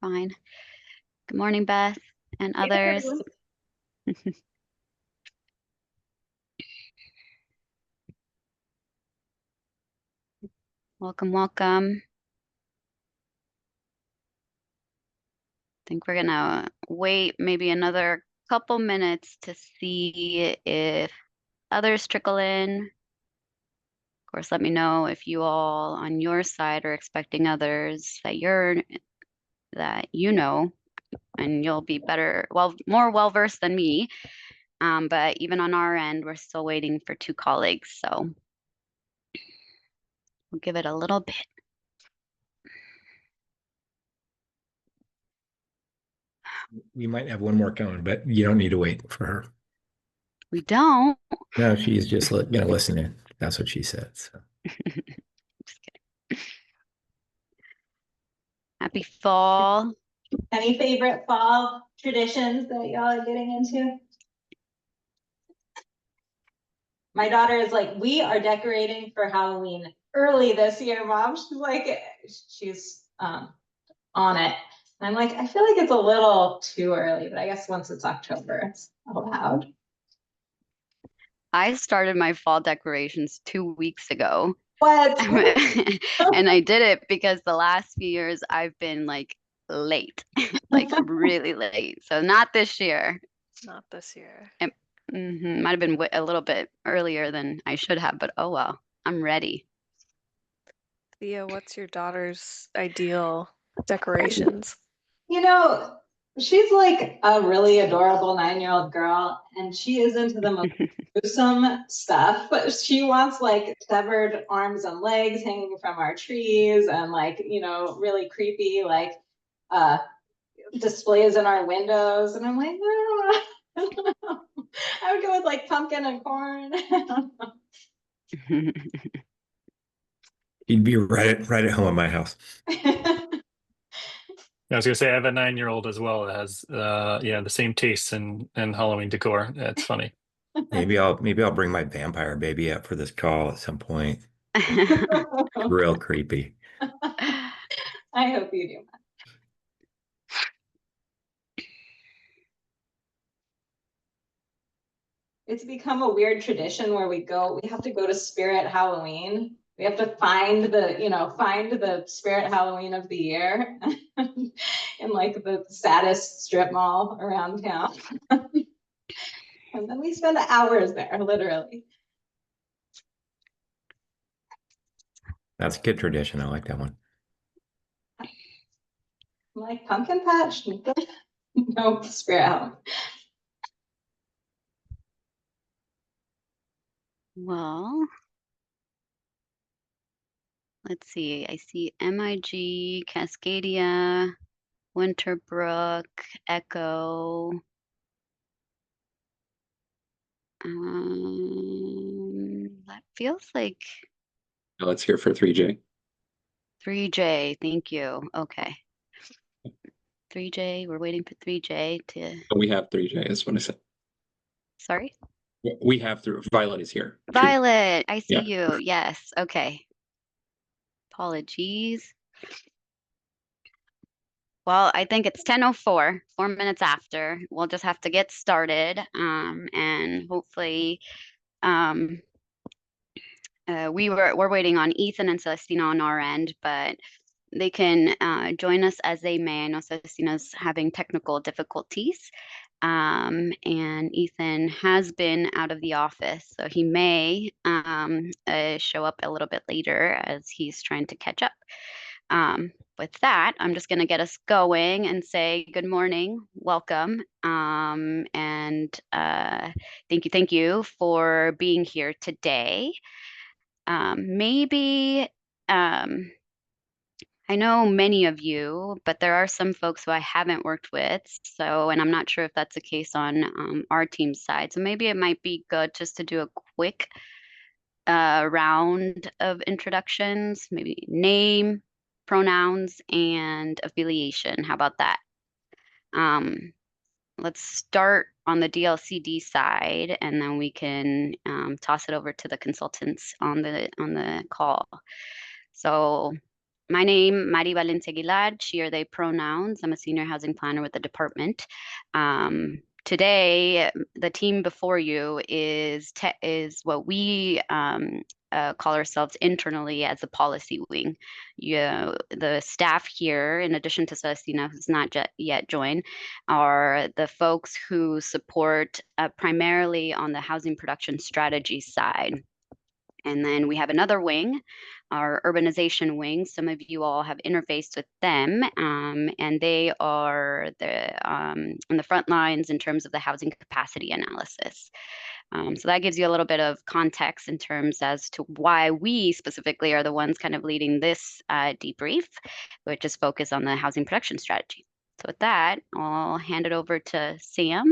fine. Good morning, Beth and Hey, others. Welcome, welcome. I think we're gonna wait maybe another couple minutes to see if others trickle in. Of course, let me know if you all on your side are expecting others that you know, and you'll be more well-versed than me. But even on our end, we're still waiting for 2 colleagues, so we'll give it a little bit. We might have one more coming, but you don't need to wait for her. We don't. No, she's just gonna listen in. That's what she said. So. Just kidding. Happy fall. Any favorite fall traditions that y'all are getting into? My daughter is like, we are decorating for Halloween early this year, Mom. She's on it. And I'm like, I feel like it's a little too early, but I guess once it's October, it's allowed. I started my fall decorations 2 weeks ago. What? And I did it because the last few years I've been like late, like really late. So not this year. Not this year. Might have been a little bit earlier than I should have, but oh well, I'm ready. Thea, what's your daughter's ideal decorations? You know, she's like a really adorable 9-year-old girl, and she is into the most gruesome stuff. But she wants like severed arms and legs hanging from our trees, and like, you know, really creepy like displays in our windows. And I'm like, no. I would go with like pumpkin and corn. You'd be right at home at my house. I was gonna say I have a 9-year-old as well that has the same tastes in Halloween decor. That's funny. Maybe I'll bring my vampire baby up for this call at some point. Real creepy. I hope you do. It's become a weird tradition where we have to go to Spirit Halloween. We have to find the Spirit Halloween of the year in like the saddest strip mall around town. And then we spend hours there, literally. That's a good tradition. I like that one. I'm like pumpkin patch, no Spirit Halloween. Well, let's see. I see MIG, Cascadia, Winterbrook, Echo. That feels like Now let's hear for 3J. 3J. Thank you. Okay. 3J. We're waiting for 3J to. Oh, we have 3J. That's what I said. Sorry? We have Violet is here. Violet, I see Yeah. you. Yes. Okay. Apologies. Well, I think it's 10:04, 4 minutes after. We'll just have to get started. And hopefully, we're waiting on Ethan and Celestina on our end, but they can join us as they may. I know Celestina's having technical difficulties. And Ethan has been out of the office, so he may show up a little bit later as he's trying to catch up. With that, I'm just going to get us going and say good morning, welcome, and thank you for being here today. Maybe I know many of you, but there are some folks who I haven't worked with. So, and I'm not sure if that's the case on our team's side. So maybe it might be good just to do a quick round of introductions, maybe name, pronouns, and affiliation. How about that? Let's start on the DLCD side, and then we can toss it over to the consultants on the call. So my name, Mari Valencia Aguilar, she or they pronouns. I'm a senior housing planner with the department. Today, the team before you is what we call ourselves internally as a policy wing. The staff here, in addition to Celestina, who's not yet joined, are the folks who support primarily on the housing production strategy side. And then we have another wing, our urbanization wing. Some of you all have interfaced with them, and they are on the front lines in terms of the housing capacity analysis. So that gives you a little bit of context in terms as to why we specifically are the ones kind of leading this debrief, which is focused on the housing production strategy. So with that, I'll hand it over to Sam.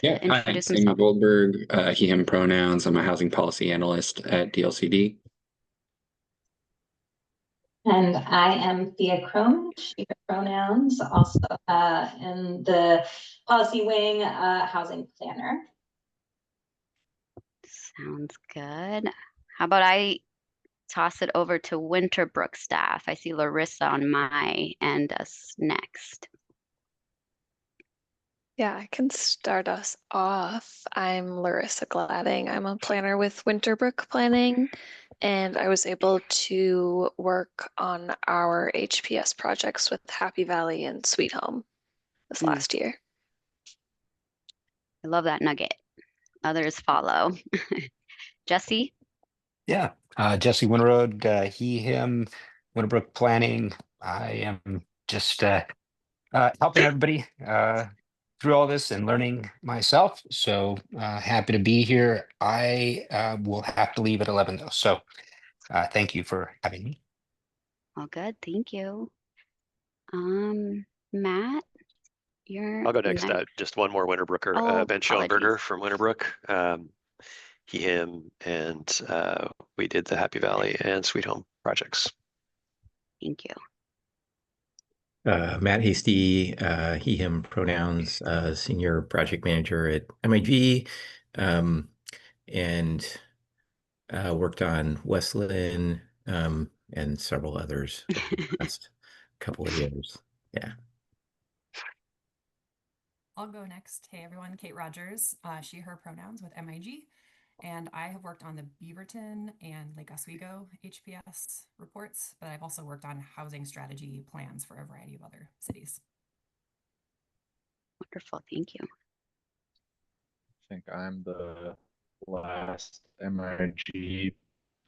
Yeah, hi, Introduce Sam himself. Goldberg, he, him pronouns. I'm a housing policy analyst at DLCD. And I am Thea Crone, she, her pronouns, also in the policy wing, housing planner. Sounds good. How about I toss it over to Winterbrook staff? I see Larissa on my end as next. Yeah, I can start us off. I'm Larissa Gladding. I'm a planner with Winterbrook Planning, and I was able to work on our HPS projects with Happy Valley and Sweet Home this last year. I love that nugget. Others follow. Jesse? Yeah, Jesse Winroad, he, him, Winterbrook Planning. I am just helping everybody through all this and learning myself. So happy to be here. I will have to leave at 11 though. So thank you for having me. All good, thank you. Matt, I'll go next. Just one more Winterbrooker, Oh, Ben apologies. Schoenberger from Winterbrook. He, him, and we did the Happy Valley and Sweet Home projects. Thank you. Matt Hasty, he, him pronouns, senior project manager at MIG, and worked on Westland and several others over the past couple of years. Yeah. I'll go next. Hey everyone, Kate Rogers, she, her pronouns with MIG. And I have worked on the Beaverton and Lake Oswego HPS reports, but I've also worked on housing strategy plans for a variety of other cities. Wonderful, thank you. I think I'm the last MIG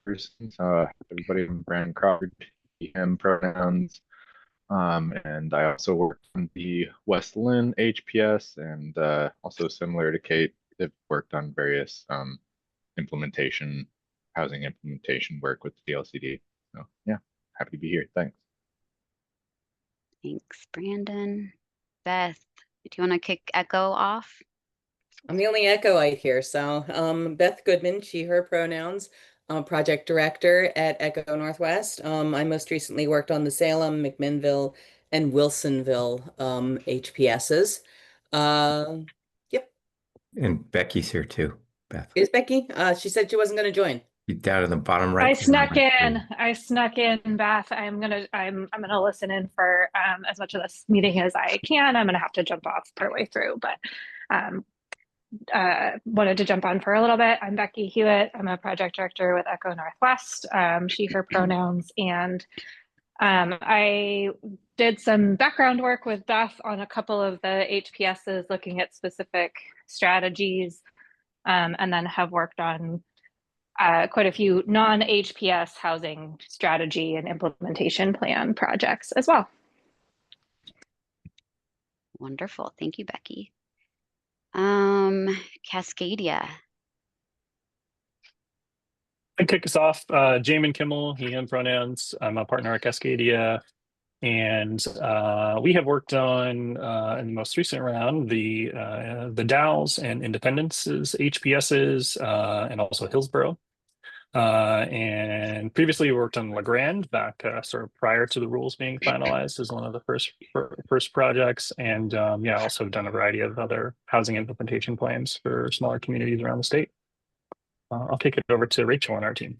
person. Everybody, I'm Brandon Crawford, he, him pronouns. And I also worked on the Westland HPS, and also similar to Kate, they've worked on various housing implementation work with the LCD. So yeah, happy to be here. Thanks. Thanks, Brandon. Beth, do you want to kick Echo off? I'm the only Echoite here. So Beth Goodman, she, her pronouns, project director at Echo Northwest. I most recently worked on the Salem, McMinnville, and Wilsonville HPSs. Yep. And Becky's here too, Beth. Is Becky? She said she wasn't going to join. Down in the bottom right. I snuck in, Beth. I'm gonna listen in for as much of this meeting as I can. I'm gonna have to jump off partway through, but wanted to jump on for a little bit. I'm Becky Hewitt. I'm a project director with Echo Northwest, she, her pronouns, and I did some background work with Beth on a couple of the HPSs looking at specific strategies, and then have worked on quite a few non-HPS housing strategy and implementation plan projects as well. Wonderful, thank you, Becky. Cascadia. I kick us off. Jamin Kimmel, he, him pronouns. I'm a partner at Cascadia. And we have worked on, in the most recent round, the Dalles and Independence's HPSs, and also Hillsborough. And previously we worked on LeGrand back sort of prior to the rules being finalized as one of the first projects. And yeah, also done a variety of other housing implementation plans for smaller communities around the state. I'll kick it over to Rachel on our team.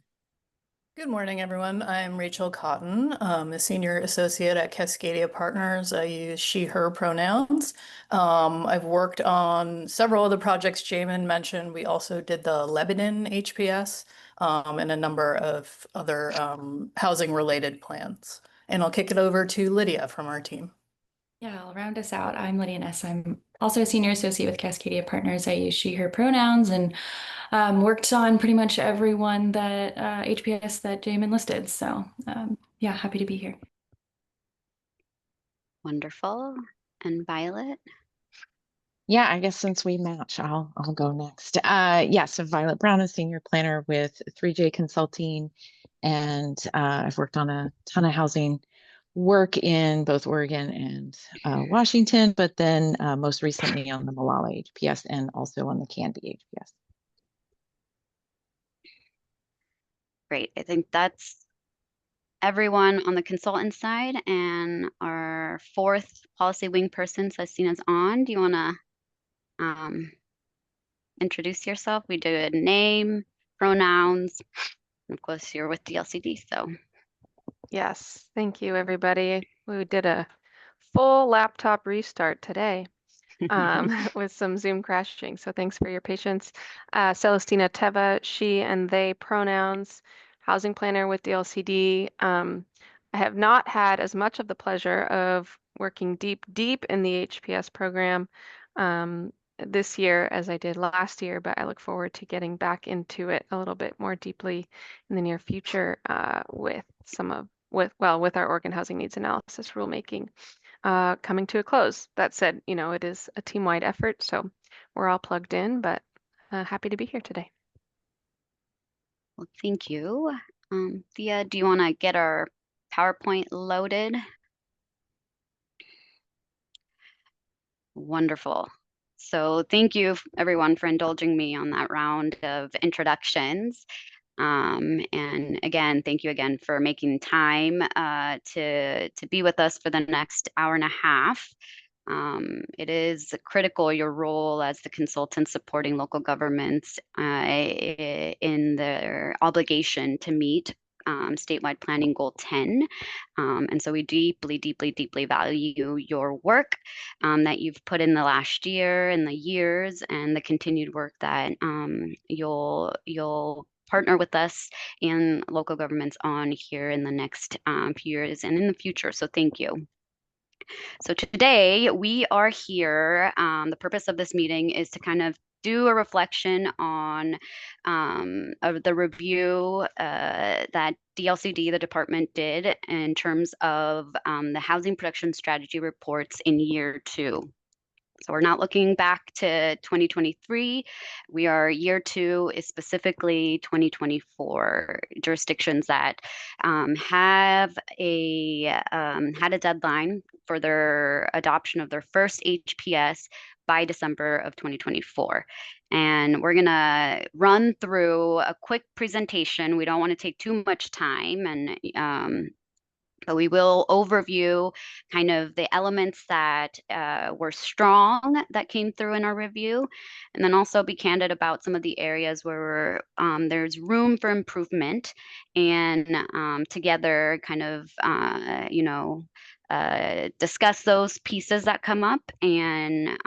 Good morning, everyone. I'm Rachel Cotton, a senior associate at Cascadia Partners. I use she, her pronouns. I've worked on several of the projects Jamin mentioned. We also did the Lebanon HPS and a number of other housing related plans. And I'll kick it over to Lydia from our team. Yeah, I'll round us out. I'm Lydia Ness. I'm also a senior associate with Cascadia Partners. I use she, her pronouns and worked on pretty much everyone that HPS that Jamin listed. So yeah, happy to be here. Wonderful. And Violet? Yeah, I guess since we match, I'll go next. Yeah, so Violet Brown is senior planner with 3J Consulting, and I've worked on a ton of housing work in both Oregon and Washington, but then most recently on the Malala HPS and also on the Canby HPS. Great. I think that's everyone on the consultant side, and our fourth policy wing person, Celestina's on. Do you want to introduce yourself? We do a name, pronouns, and of course you're with DLCD, so. Yes, thank you, everybody. We did a full laptop restart today with some Zoom crashing, so thanks for your patience. Celestina Teva, she and they pronouns, housing planner with DLCD. I have not had as much of the pleasure of working deep in the HPS program this year as I did last year, but I look forward to getting back into it a little bit more deeply in the near future with our Oregon Housing Needs Analysis rulemaking coming to a close. That said, it is a team-wide effort, so we're all plugged in, but happy to be here today. Well, thank you. Thea, do you want to get our PowerPoint loaded? Wonderful. So thank you everyone for indulging me on that round of introductions. And again, thank you again for making time to be with us for the next hour and a half. It is critical, your role as the consultant supporting local governments in their obligation to meet statewide planning goal 10. And so we deeply value your work that you've put in the last year and the years and the continued work that you'll partner with us and local governments on here in the next few years and in the future. So thank you. So today we are here. The purpose of this meeting is to kind of do a reflection on of the review that DLCD, the department, did in terms of the housing production strategy reports in year 2. So we're not looking back to 2023. We are year 2 is specifically 2024 jurisdictions that have had a deadline for their adoption of their first HPS by December of 2024. And we're gonna run through a quick presentation. We don't want to take too much time, and but we will overview kind of the elements that were strong that came through in our review, and then also be candid about some of the areas where there's room for improvement, and together kind of, discuss those pieces that come up and,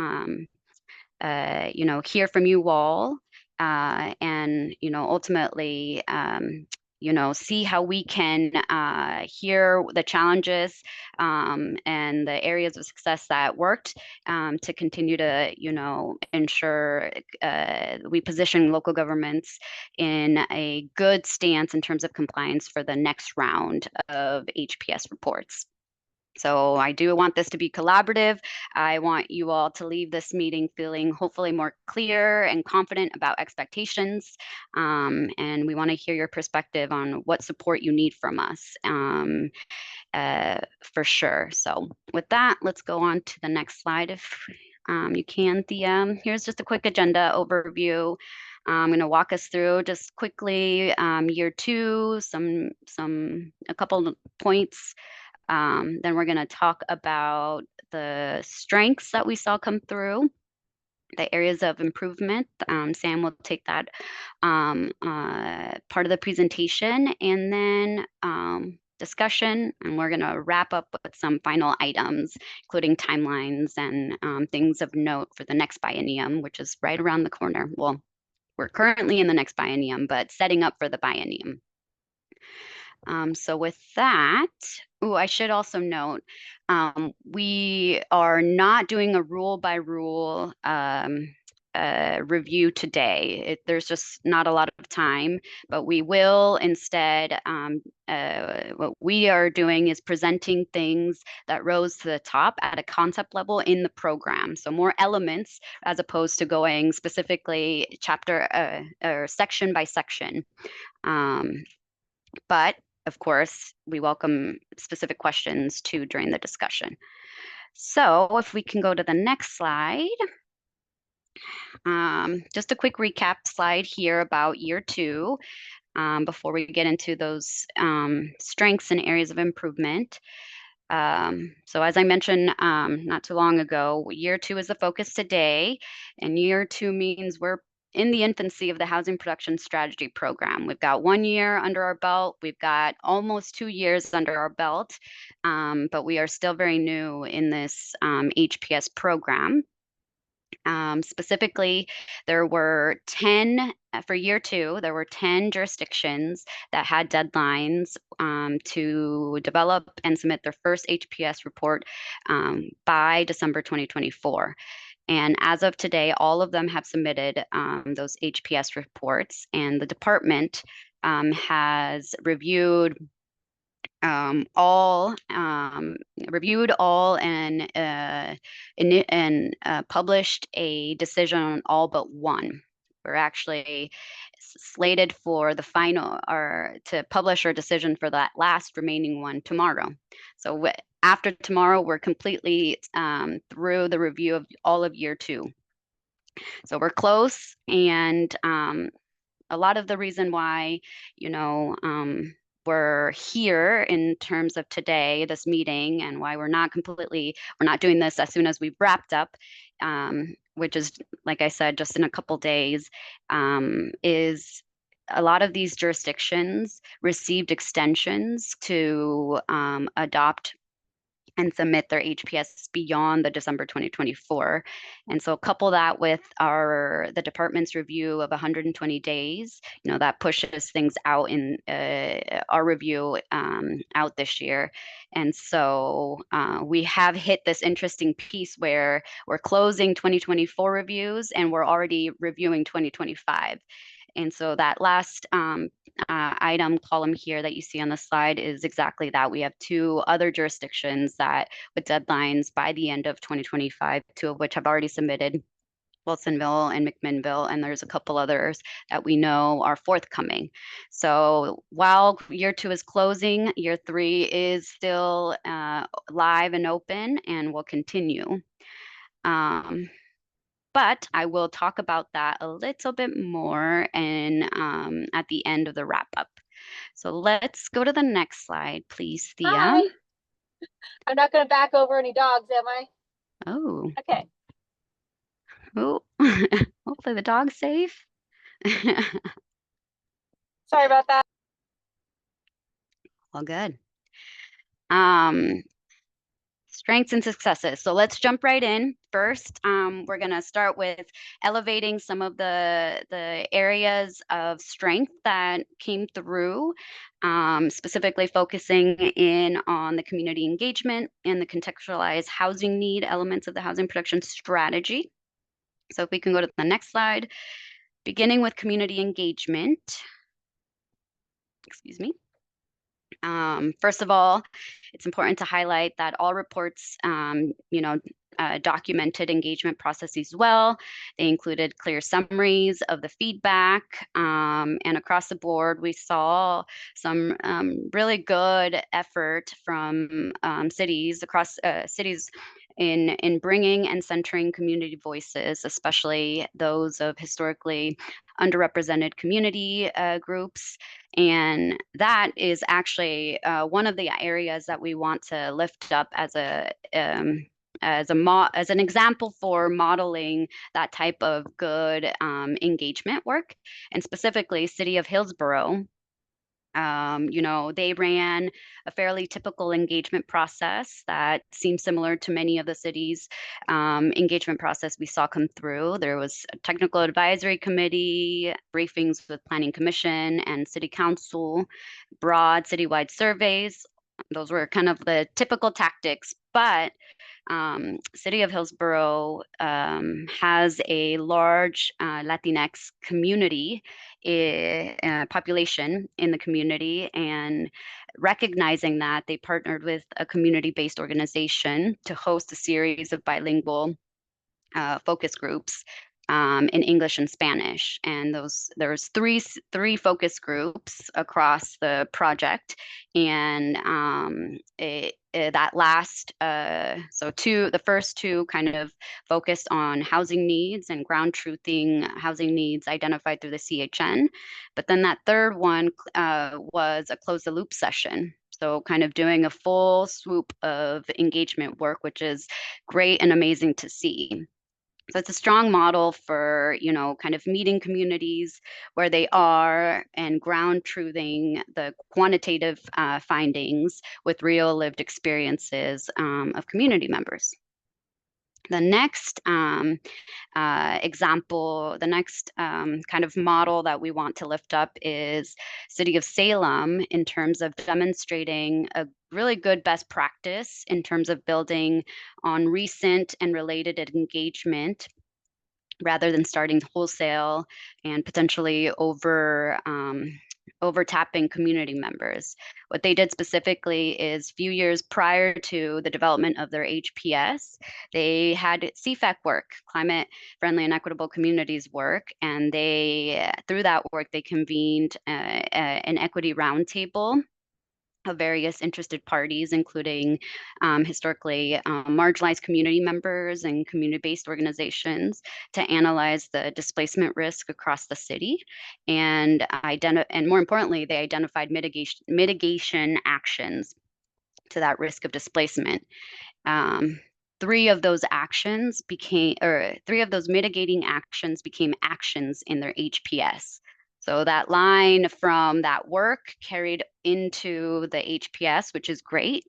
hear from you all, and, ultimately, see how we can hear the challenges and the areas of success that worked to continue to, ensure we position local governments in a good stance in terms of compliance for the next round of HPS reports. So I do want this to be collaborative. I want you all to leave this meeting feeling hopefully more clear and confident about expectations. And we want to hear your perspective on what support you need from us for sure. So with that, let's go on to the next slide if you can, Thea. Here's just a quick agenda overview. I'm going to walk us through just quickly year 2, a couple of points. Then we're going to talk about the strengths that we saw come through. the areas of improvement. Sam will take that part of the presentation, and then discussion, and we're going to wrap up with some final items, including timelines and things of note for the next biennium, which is right around the corner. Well, we're currently in the next biennium, but setting up for the biennium. So with that, I should also note, we are not doing a rule by rule review today. There's just not a lot of time, but we will instead, what we are doing is presenting things that rose to the top at a concept level in the program. So more elements as opposed to going specifically chapter or section by section. But of course, we welcome specific questions too during the discussion. So if we can go to the next slide. Just a quick recap slide here about year 2 before we get into those strengths and areas of improvement. So as I mentioned not too long ago, year 2 is the focus today, and year 2 means we're in the infancy of the Housing Production Strategy Program. We've got 1 year under our belt. We've got almost 2 years under our belt, but we are still very new in this HPS program. Specifically, there were 10, for year 2, there were 10 jurisdictions that had deadlines to develop and submit their first HPS report by December 2024. And as of today, all of them have submitted those HPS reports, and the department has reviewed all and published a decision on all but one. We're actually slated for the final, or to publish our decision for that last remaining one tomorrow. So after tomorrow, we're completely through the review of all of year 2. So we're close, and a lot of the reason why, we're here in terms of today, this meeting, and why we're not doing this as soon as we've wrapped up, which is, like I said, just in a couple days, is a lot of these jurisdictions received extensions to adopt and submit their HPS beyond the December 2024. And so couple that with the department's review of 120 days, that pushes things out in our review out this year. And so we have hit this interesting piece where we're closing 2024 reviews and we're already reviewing 2025. And so that last item column here that you see on the slide is exactly that. We have 2 other jurisdictions that with deadlines by the end of 2025, 2 of which have already submitted, Wilsonville and McMinnville, and there's a couple others that we know are forthcoming. So while year 2 is closing, year 3 is still live and open and will continue. But I will talk about that a little bit more at the end of the wrap up. So let's go to the next slide, please, Thea. Hi. I'm not going to back over any dogs, am I? Oh. Okay. Oh, hopefully the dog's safe. Sorry about that. All good. Strengths and successes. So let's jump right in. First, we're going to start with elevating some of the areas of strength that came through, specifically focusing in on the community engagement and the contextualized housing need elements of the housing production strategy. So if we can go to the next slide, beginning with community engagement. Excuse me. First of all, it's important to highlight that all reports, documented engagement processes well. They included clear summaries of the feedback, and across the board, we saw some really good effort from cities in bringing and centering community voices, especially those of historically underrepresented community groups. And that is actually one of the areas that we want to lift up as a as an example for modeling that type of good engagement work. And specifically, City of Hillsborough, they ran a fairly typical engagement process that seems similar to many of the cities' engagement process we saw come through. There was a technical advisory committee, briefings with planning commission and city council, broad citywide surveys. Those were kind of the typical tactics, but City of Hillsborough has a large Latinx community population in the community, and recognizing that, they partnered with a community-based organization to host a series of bilingual focus groups in English and Spanish. And there's three focus groups across the project, and that last the first two kind of focused on housing needs and ground truthing housing needs identified through the CHN, but then that third one was a close the loop session. So kind of doing a full swoop of engagement work, which is great and amazing to see. So it's a strong model for, kind of meeting communities where they are and ground truthing the quantitative findings with real lived experiences of community members. The next example, the next kind of model that we want to lift up is City of Salem, in terms of demonstrating a really good best practice in terms of building on recent and related engagement, rather than starting wholesale and potentially over tapping community members. What they did specifically is, few years prior to the development of their HPS, they had CFEC work, climate friendly and equitable communities work, and through that work they convened an equity roundtable of various interested parties, including historically marginalized community members and community-based organizations, to analyze the displacement risk across the city, and more importantly, they identified mitigation actions to that risk of displacement. Three of those mitigating actions became actions in their HPS. So that line from that work carried into the HPS, which is great.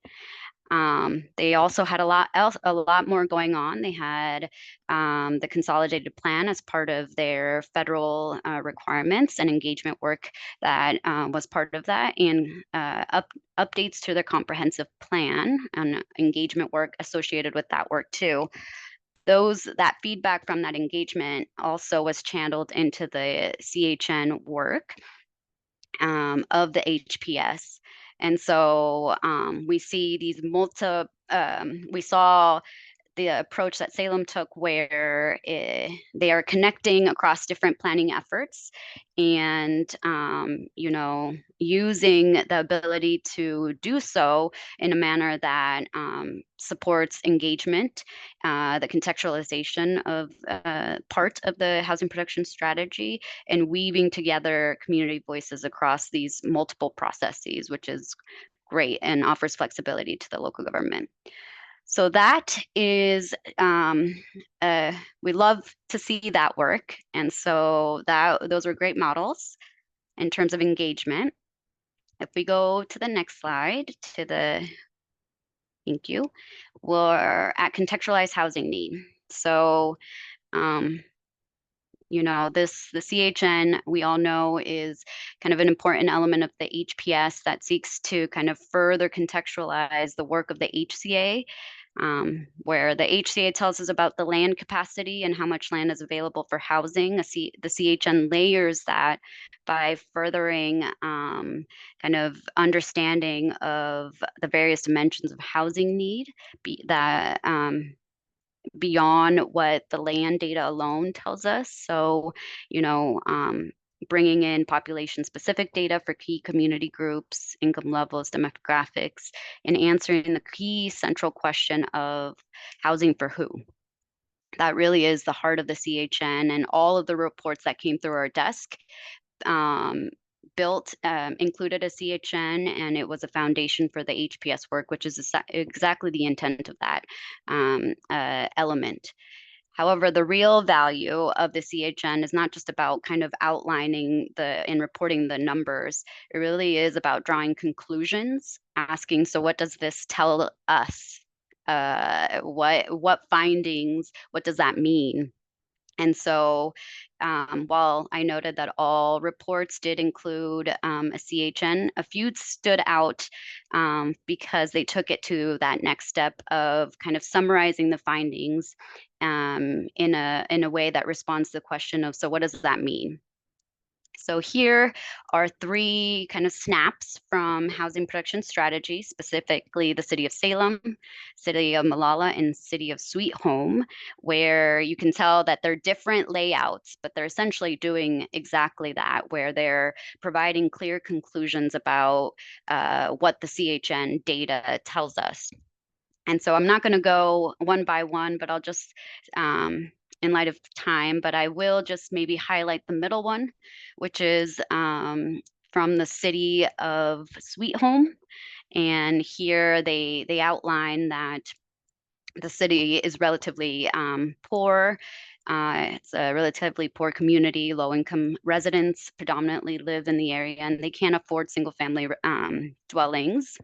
They also had a lot more going on. They had the consolidated plan as part of their federal requirements and engagement work that was part of that, and updates to their comprehensive plan and engagement work associated with that work too. That feedback from that engagement also was channeled into the CHN work of the HPS. And so we see we saw the approach that Salem took, where they are connecting across different planning efforts, and using the ability to do so in a manner that supports engagement, the contextualization of part of the housing production strategy, and weaving together community voices across these multiple processes, which is great and offers flexibility to the local government. So that is, we love to see that work. And so those were great models in terms of engagement. If we go to the next slide, thank you, we're at contextualized housing need. So, the CHN, we all know, is kind of an important element of the HPS that seeks to kind of further contextualize the work of the HCA, where the HCA tells us about the land capacity and how much land is available for housing. The CHN layers that by furthering kind of understanding of the various dimensions of housing need beyond what the land data alone tells us. So, bringing in population-specific data for key community groups, income levels, demographics, and answering the key central question of housing for who. That really is the heart of the CHN, and all of the reports that came through our desk built, included a CHN, and it was a foundation for the HPS work, which is exactly the intent of that element. However, the real value of the CHN is not just about kind of outlining and reporting the numbers. It really is about drawing conclusions, asking, so what does this tell us? What findings, what does that mean? And so while I noted that all reports did include a CHN, a few stood out because they took it to that next step of kind of summarizing the findings in a way that responds to the question of, so what does that mean? So here are 3 kind of snaps from housing production strategy, specifically the city of Salem, city of Malala, and city of Sweet Home, where you can tell that they're different layouts, but they're essentially doing exactly that, where they're providing clear conclusions about what the CHN data tells us. And so I'm not going to go one by one, but I'll just, in light of time, but I will just maybe highlight the middle one, which is from the city of Sweet Home. And here they outline that the city is relatively poor. It's a relatively poor community. Low-income residents predominantly live in the area, and they can't afford single-family dwellings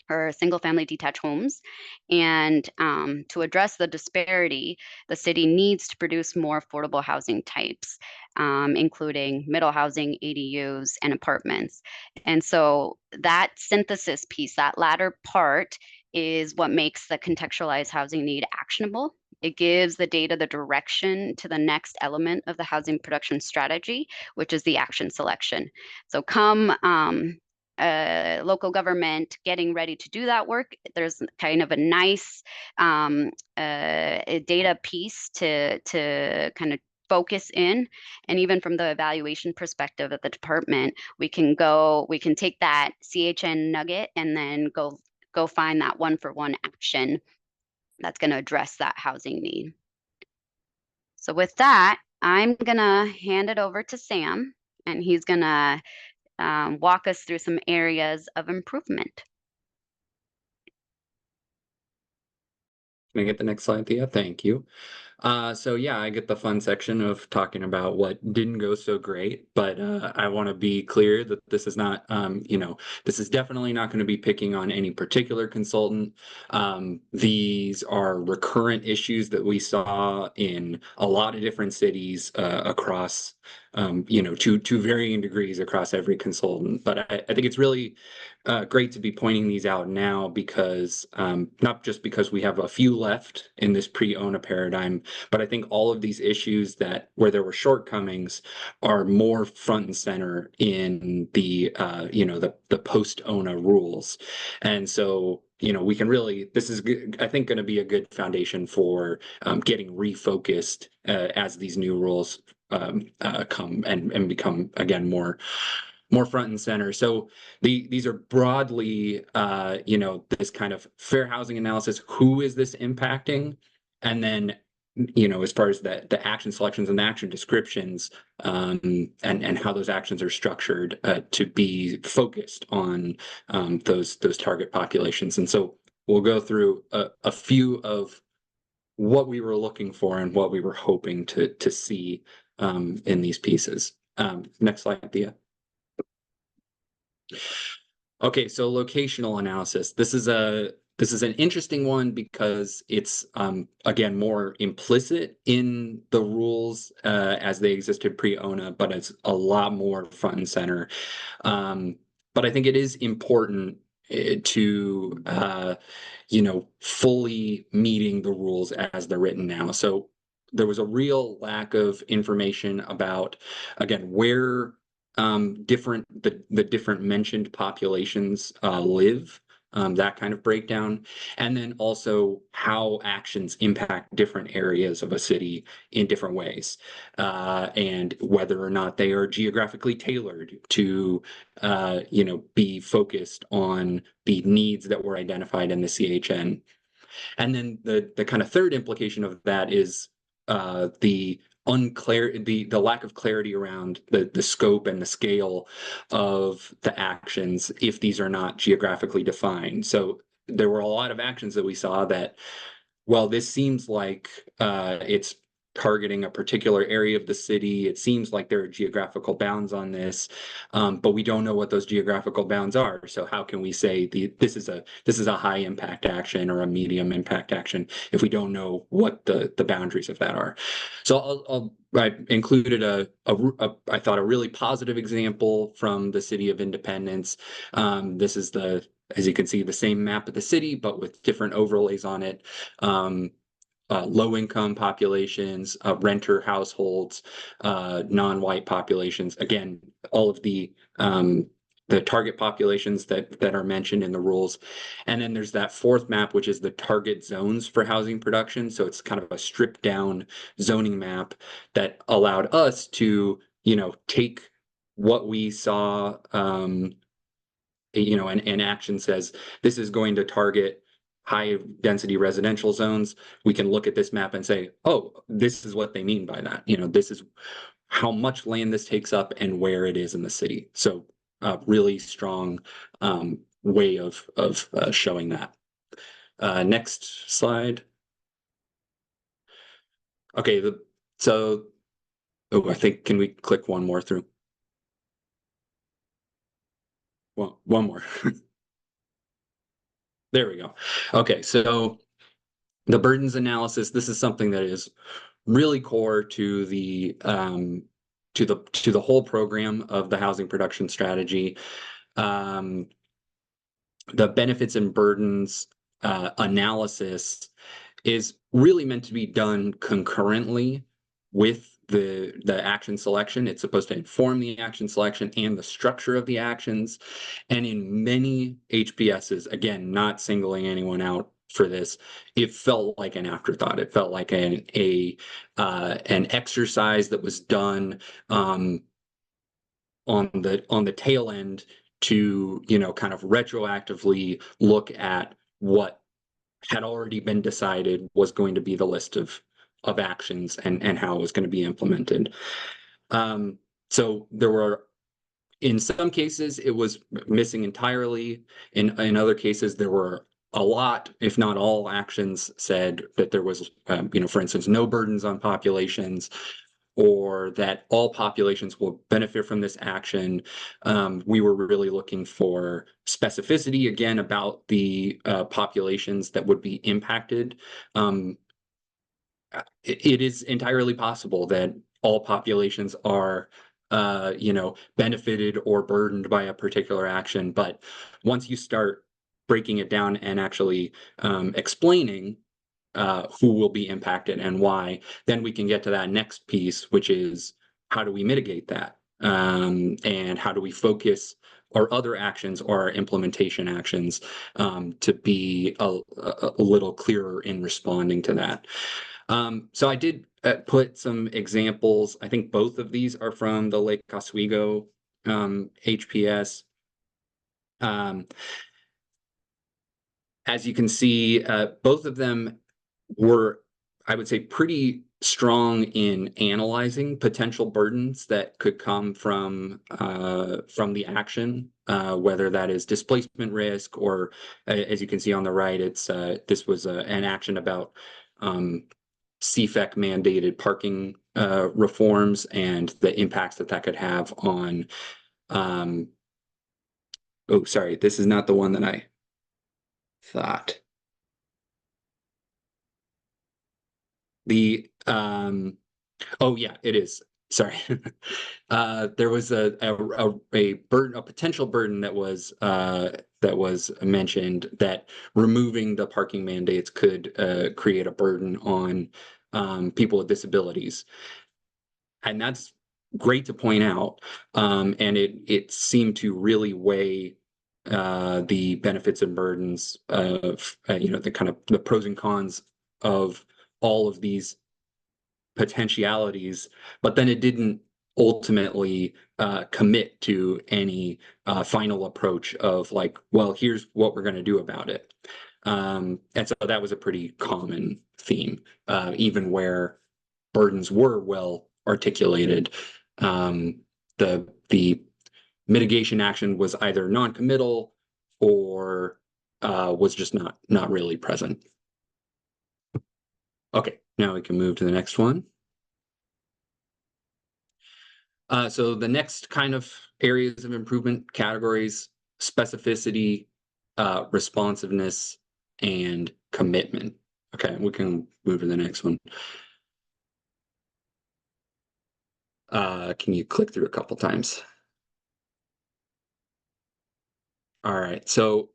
or single-family detached homes. And to address the disparity, the city needs to produce more affordable housing types, including middle housing, ADUs, and apartments. And so that synthesis piece, that latter part, is what makes the contextualized housing need actionable. It gives the data the direction to the next element of the housing production strategy, which is the action selection. So come local government getting ready to do that work, there's kind of a nice a data piece to kind of focus in. And even from the evaluation perspective of the department, we can take that CHN nugget and then go find that one-for-one action that's going to address that housing need. So with that, I'm going to hand it over to Sam, and he's going to walk us through some areas of improvement. Can I get the next slide, Thea? Thank you. So yeah, I get the fun section of talking about what didn't go so great, but I want to be clear that this is not, this is definitely not going to be picking on any particular consultant. These are recurrent issues that we saw in a lot of different cities across, to varying degrees across every consultant. But I think it's really great to be pointing these out now because not just because we have a few left in this pre-ONA paradigm, but I think all of these issues where there were shortcomings are more front and center in the post-ONA rules. And so, we can really, this is, I think, going to be a good foundation for getting refocused as these new rules come and become, again, more front and center. So these are broadly, this kind of fair housing analysis. Who is this impacting? And then, as far as the action selections and the action descriptions, and how those actions are structured to be focused on those target populations. And so we'll go through a few of what we were looking for and what we were hoping to see in these pieces. Next slide, Thea. Okay, so locational analysis. This is an interesting one because it's again more implicit in the rules as they existed pre-ONA, but it's a lot more front and center. But I think it is important to fully meeting the rules as they're written now. So there was a real lack of information about, again, where the different mentioned populations live, that kind of breakdown, and then also how actions impact different areas of a city in different ways, and whether or not they are geographically tailored to be focused on the needs that were identified in the CHN. And then the kind of third implication of that is the unclear, the lack of clarity around the scope and the scale of the actions if these are not geographically defined. So there were a lot of actions that we saw that, well, this seems like it's targeting a particular area of the city. It seems like there are geographical bounds on this, but we don't know what those geographical bounds are. So how can we say this is a high impact action or a medium impact action if we don't know what the boundaries of that are? So I included I thought a really positive example from the City of Independence. This is as you can see, the same map of the city, but with different overlays on it. Low-income populations, renter households, non-white populations. Again, all of the target populations that are mentioned in the rules. And then there's that fourth map, which is the target zones for housing production. So it's kind of a stripped down zoning map that allowed us to, take what we saw, an action says this is going to target high density residential zones. We can look at this map and say, oh, this is what they mean by that. This is how much land this takes up and where it is in the city. So really strong way of showing that. Next slide. Okay, I think, can we click one more through? Well, one more. There we go. Okay, so the burdens analysis, this is something that is really core to the whole program of the housing production strategy. The benefits and burdens analysis is really meant to be done concurrently with the action selection. It's supposed to inform the action selection and the structure of the actions. And in many HPSs, again, not singling anyone out for this, it felt like an afterthought. It felt like an exercise that was done on the tail end to kind of retroactively look at what had already been decided was going to be the list of actions and how it was going to be implemented. So there were, in some cases, it was missing entirely. In other cases, there were a lot, if not all, actions said that there was, for instance, no burdens on populations, or that all populations will benefit from this action. We were really looking for specificity, again, about the populations that would be impacted. It is entirely possible that all populations are benefited or burdened by a particular action. But once you start breaking it down and actually explaining who will be impacted and why, then we can get to that next piece, which is how do we mitigate that? And how do we focus our other actions or our implementation actions to be a little clearer in responding to that? So I did put some examples. I think both of these are from the Lake Oswego HPS. As you can see, both of them were, I would say, pretty strong in analyzing potential burdens that could come from the action, whether that is displacement risk or, as you can see on the right, it's this was an action about CFEC mandated parking reforms and the impacts that could have on. Oh, sorry, this is not the one that I thought. Oh yeah, it is. Sorry. There was a potential burden that was mentioned, that removing the parking mandates could create a burden on people with disabilities. And that's great to point out. And it seemed to really weigh the benefits and burdens of the kind of the pros and cons of all of these potentialities, but then it didn't ultimately commit to any final approach of like, well, here's what we're going to do about it. And so that was a pretty common theme, even where burdens were well articulated. The mitigation action was either non-committal or was just not really present. Okay, now we can move to the next one. So the next kind of areas of improvement categories: specificity, responsiveness, and commitment. Okay, we can move to the next one. Can you click through a couple times? All right, so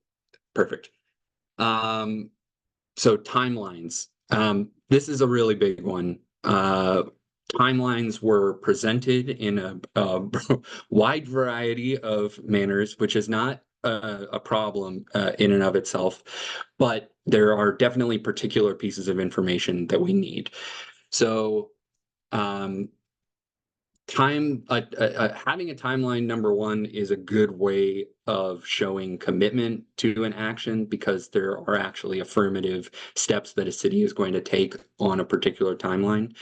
perfect. So timelines. This is a really big one. Timelines were presented in a wide variety of manners, which is not a problem in and of itself, but there are definitely particular pieces of information that we need. So having a timeline, number one, is a good way of showing commitment to an action, because there are actually affirmative steps that a city is going to take on a particular timeline.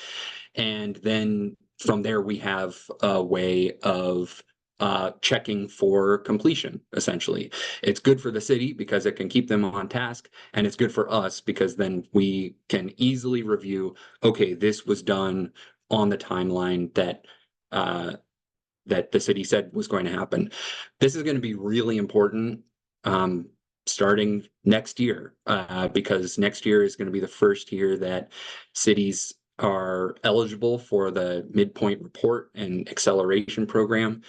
And then from there, we have a way of checking for completion, essentially. It's good for the city because it can keep them on task, and it's good for us because then we can easily review, okay, this was done on the timeline that the city said was going to happen. This is going to be really important starting next year, because next year is going to be the first year that cities are eligible for the midpoint report and acceleration program.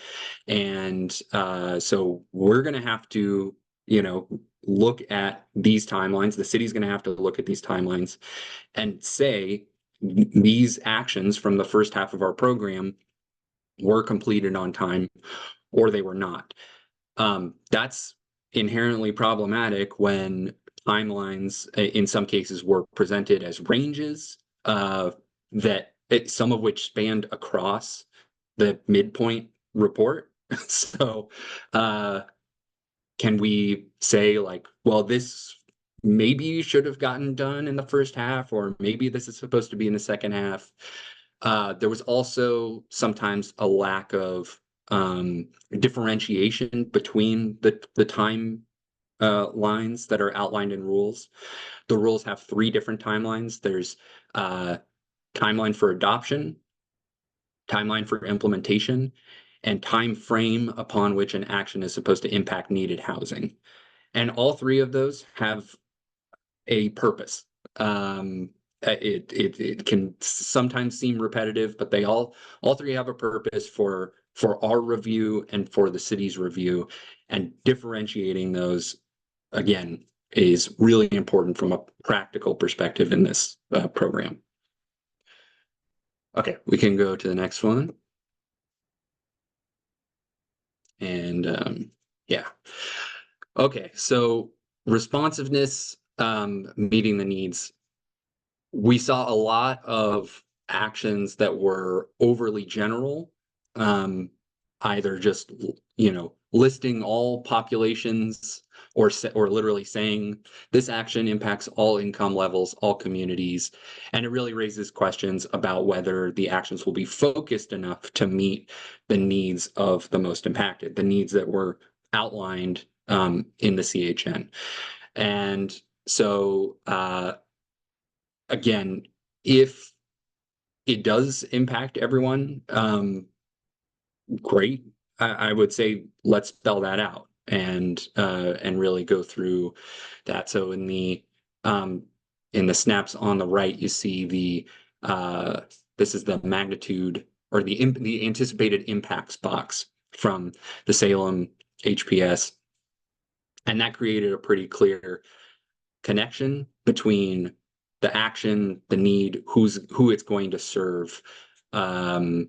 And so we're going to have to, look at these timelines. The city's going to have to look at these timelines and say these actions from the first half of our program were completed on time or they were not. That's inherently problematic when timelines in some cases were presented as ranges some of which spanned across the midpoint report. So can we say, like, well, this maybe should have gotten done in the first half, or maybe this is supposed to be in the second half? There was also sometimes a lack of differentiation between the time lines that are outlined in rules. The rules have 3 different timelines. There's timeline for adoption, timeline for implementation, and time frame upon which an action is supposed to impact needed housing. And all 3 of those have a purpose. It can sometimes seem repetitive, but they all 3 have a purpose for our review and for the city's review, and differentiating those, again, is really important from a practical perspective in this program. Okay, we can go to the next one. And yeah. Okay, so responsiveness, meeting the needs. We saw a lot of actions that were overly general, either just, listing all populations or literally saying this action impacts all income levels, all communities. And it really raises questions about whether the actions will be focused enough to meet the needs of the most impacted, the needs that were outlined in the CHN. And so, again, if it does impact everyone, great. I would say let's spell that out and really go through that. So in the snaps on the right, you see this is the magnitude or the anticipated impacts box from the Salem HPS, and that created a pretty clear connection between the action, the need, who it's going to serve, and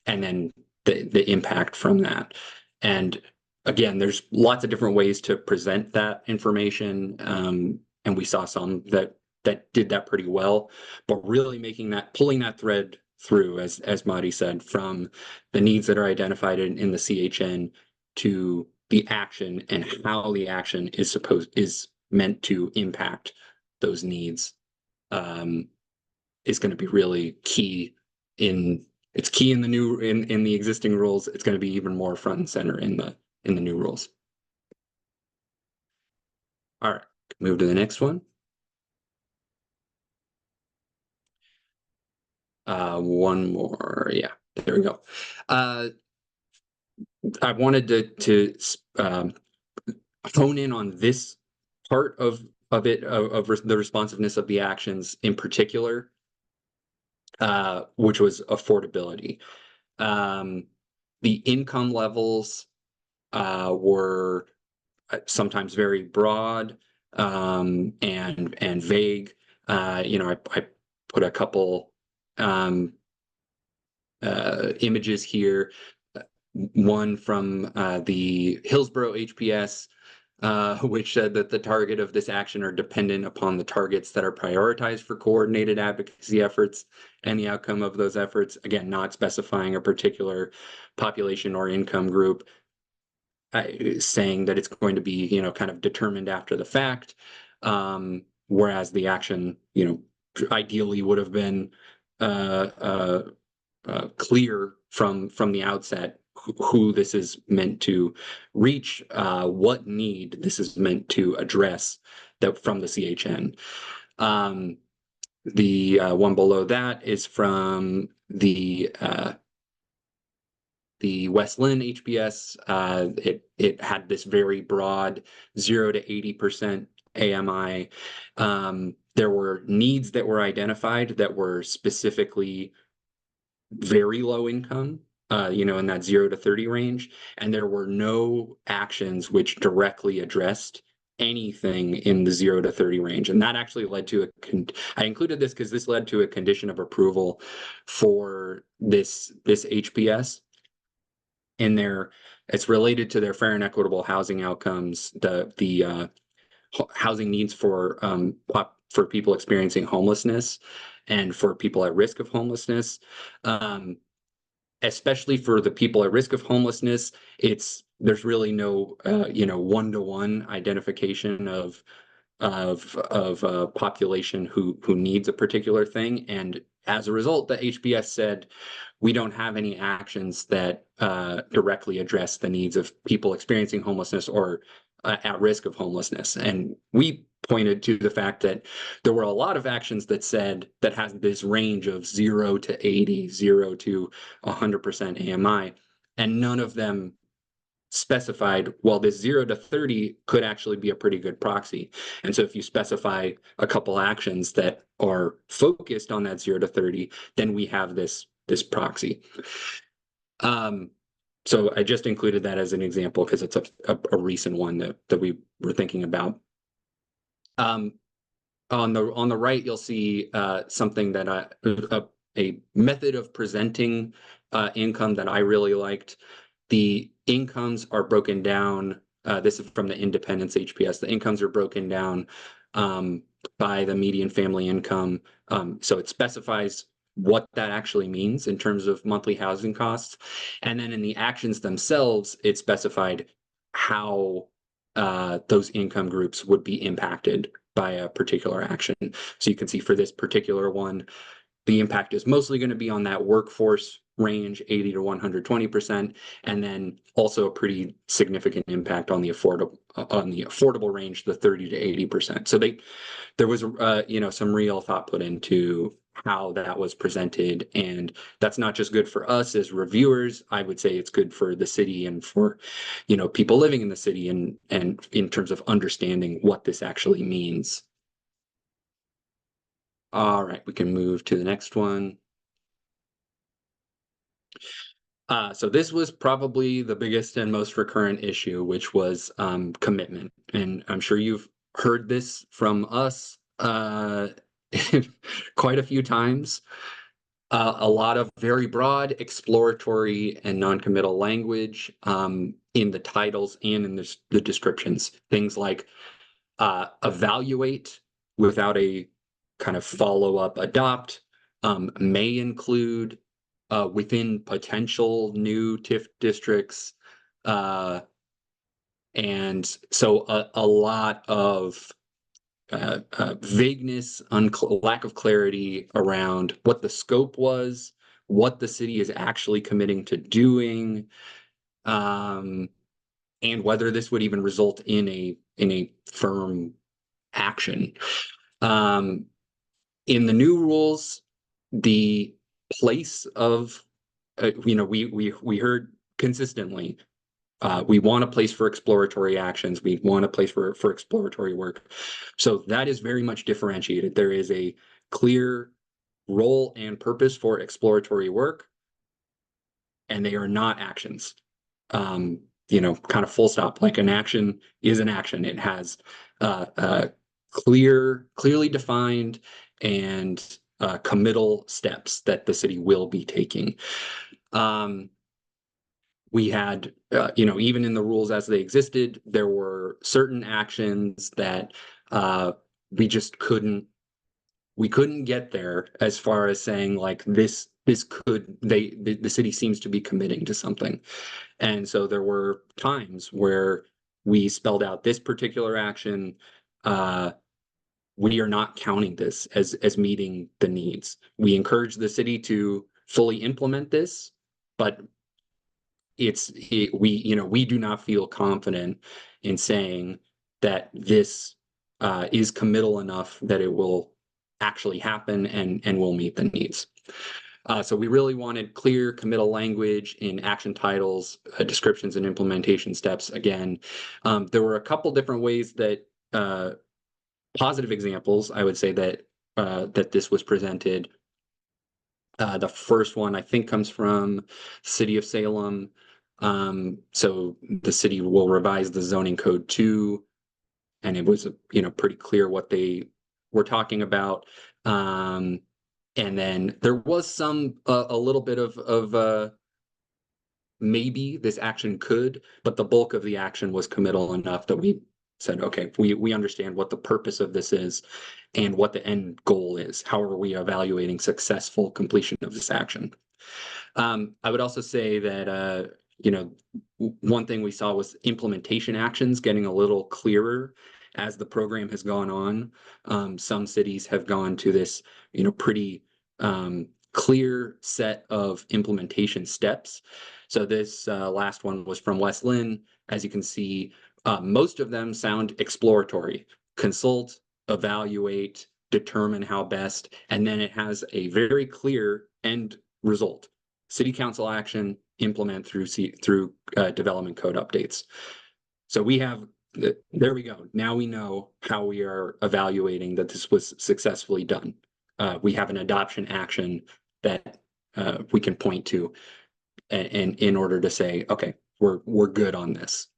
then the impact from that. And again, there's lots of different ways to present that information, and we saw some that did that pretty well. But really pulling that thread through, as Madi said, from the needs that are identified in the CHN to the action and how the action is meant to impact those needs. is going to be really key in it's key in the new in the existing rules. It's going to be even more front and center in the new rules. All right, move to the next one. One more. Yeah, there we go. I wanted to hone in on this part of the responsiveness of the actions in particular, which was affordability. The income levels were sometimes very broad and vague. I put a couple images here. One from the Hillsborough HPS, which said that the target of this action are dependent upon the targets that are prioritized for coordinated advocacy efforts and the outcome of those efforts. Again, not specifying a particular population or income group, saying that it's going to be, kind of determined after the fact, whereas the action, ideally would have been clear from the outset who this is meant to reach, what need this is meant to address from the CHN. The one below that is from the West Lynn HPS. It had this very broad 0 to 80% AMI. There were needs that were identified that were specifically very low income, in that 0 to 30 range, and there were no actions which directly addressed anything in the 0 to 30 range. And that actually led to I included this because this led to a condition of approval for this HPS. In there, it's related to their fair and equitable housing outcomes, the housing needs for people experiencing homelessness and for people at risk of homelessness. Especially for the people at risk of homelessness, there's really no one-to-one identification of a population who needs a particular thing. And as a result, the HBS said, we don't have any actions that directly address the needs of people experiencing homelessness or at risk of homelessness. And we pointed to the fact that there were a lot of actions that has this range of 0 to 80, 0 to 100% AMI, and none of them specified, well, this 0 to 30 could actually be a pretty good proxy. And so if you specify a couple actions that are focused on that 0 to 30, then we have this proxy. So I just included that as an example because it's a recent one that we were thinking about. On the right, you'll see something that a method of presenting income that I really liked. The incomes are broken down. This is from the Independence HPS. The incomes are broken down by the median family income. So it specifies what that actually means in terms of monthly housing costs. And then in the actions themselves, it specified how those income groups would be impacted by a particular action. So you can see for this particular one, the impact is mostly going to be on that workforce range, 80 to 120%, and then also a pretty significant impact on the affordable range, the 30 to 80%. So there was some real thought put into how that was presented, and that's not just good for us as reviewers. I would say it's good for the city and for people living in the city, and in terms of understanding what this actually means. All right, we can move to the next one. So this was probably the biggest and most recurrent issue, which was commitment. And I'm sure you've heard this from us quite a few times. A lot of very broad, exploratory, and non-committal language in the titles and in the descriptions. Things like evaluate without a kind of follow-up adopt, may include, within potential new TIF districts. And so a lot of vagueness, lack of clarity around what the scope was, what the city is actually committing to doing, and whether this would even result in a firm action. In the new rules, the place of we heard consistently, we want a place for exploratory actions. We want a place for exploratory work. So that is very much differentiated. There is a clear role and purpose for exploratory work, and they are not actions. Kind of full stop. Like an action is an action. It has clearly defined and committal steps that the city will be taking. We had, even in the rules as they existed, there were certain actions that we just couldn't get there, as far as saying like the city seems to be committing to something. And so there were times where we spelled out this particular action. We are not counting this as meeting the needs. We encourage the city to fully implement this, but we do not feel confident in saying that this is committal enough that it will actually happen and will meet the needs. So we really wanted clear committal language in action titles, descriptions, and implementation steps. Again, there were a couple different ways that positive examples, I would say, that this was presented. The first one I think comes from City of Salem. So the city will revise the zoning code too, and it was pretty clear what they were talking about. And then there was a little bit of maybe this action could, but the bulk of the action was committal enough that we said, okay, we understand what the purpose of this is and what the end goal is. How are we evaluating successful completion of this action? I would also say that, one thing we saw was implementation actions getting a little clearer as the program has gone on. Some cities have gone to this, pretty clear set of implementation steps. So this last one was from West Lynn. As you can see, most of them sound exploratory. Consult, evaluate, determine how best, and then it has a very clear end result. City council action, implement through development code updates. So we have, there we go. Now we know how we are evaluating that this was successfully done. We have an adoption action that we can point to, and in order to say, okay, we're good on this.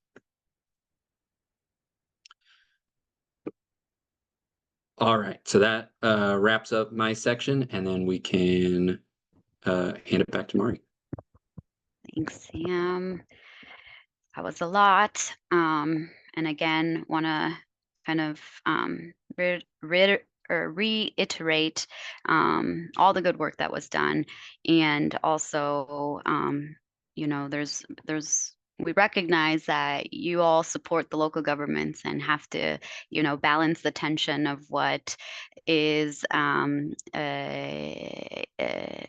All right, so that wraps up my section, and then we can hand it back to Mari. Thanks, Sam. That was a lot. And again, want to kind of reiterate all the good work that was done, and also, we recognize that you all support the local governments and have to, balance the tension of what is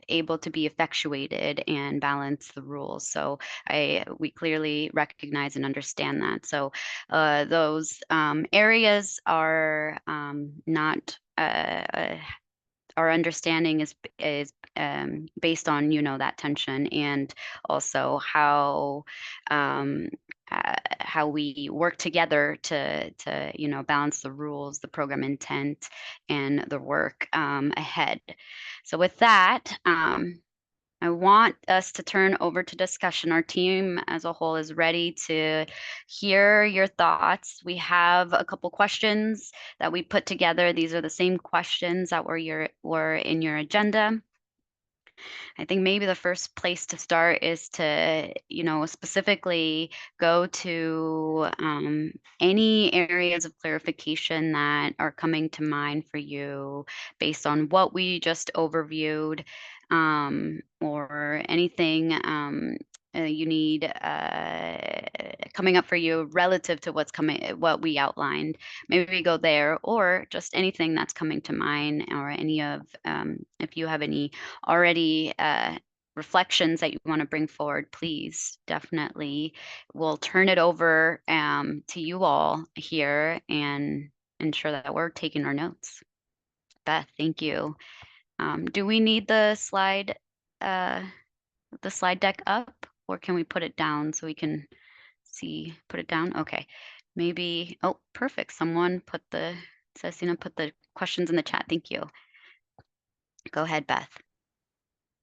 able to be effectuated and balance the rules. So we clearly recognize and understand that. So those areas are not our understanding is based on that tension, and also how we work together to balance the rules, the program intent, and the work ahead. So with that, I want us to turn over to discussion. Our team as a whole is ready to hear your thoughts. We have a couple questions that we put together. These are the same questions that were in your agenda. I think maybe the first place to start is to, specifically go to any areas of clarification that are coming to mind for you based on what we just overviewed, or anything you need coming up for you relative to what we outlined. Maybe go there, or just anything that's coming to mind, or any of if you have any already reflections that you want to bring forward, please definitely. We'll turn it over to you all here and ensure that we're taking our notes. Beth, thank you. Do we need the slide deck up, or can we put it down so we can put it down? Okay, maybe. Oh, perfect. Someone Celestina put the questions in the chat. Thank you. Go ahead, Beth.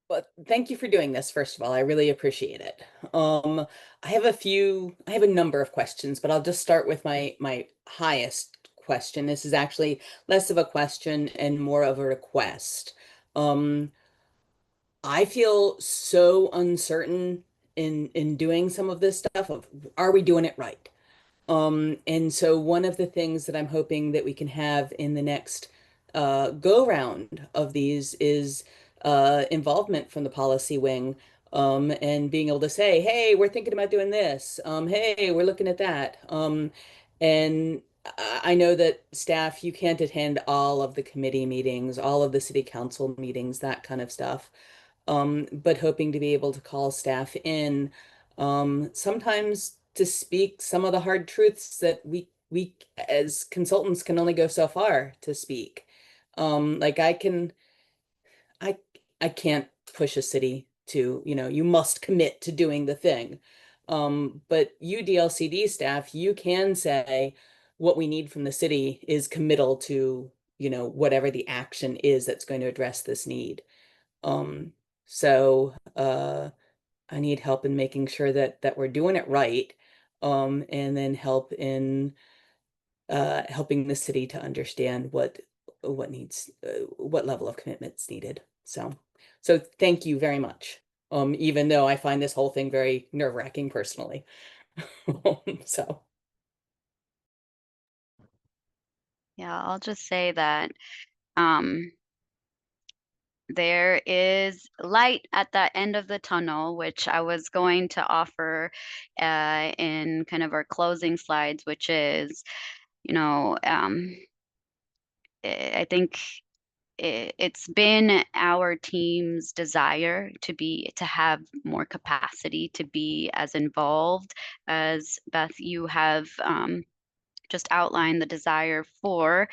Well, thank you for doing this, first of all. I really appreciate it. I have a number of questions, but I'll just start with my highest question. This is actually less of a question and more of a request. I feel so uncertain in doing some of this stuff of, are we doing it right? And so one of the things that I'm hoping that we can have in the next go round of these is involvement from the policy wing, and being able to say, hey, we're thinking about doing this. Hey, we're looking at that. And I know that staff, you can't attend all of the committee meetings, all of the city council meetings, that kind of stuff. But hoping to be able to call staff in, sometimes to speak some of the hard truths that we as consultants can only go so far to speak. Like I I can't push a city to, you must commit to doing the thing. But you DLCD staff, you can say what we need from the city is committal to, whatever the action is that's going to address this need. So I need help in making sure that we're doing it right, and then help in helping the city to understand what needs, what level of commitment's needed. So thank you very much. Even though I find this whole thing very nerve-wracking personally. So Yeah, I'll just say that there is light at the end of the tunnel, which I was going to offer in kind of our closing slides, which is, I think it's been our team's desire to have more capacity, to be as involved as Beth, you have just outlined the desire for.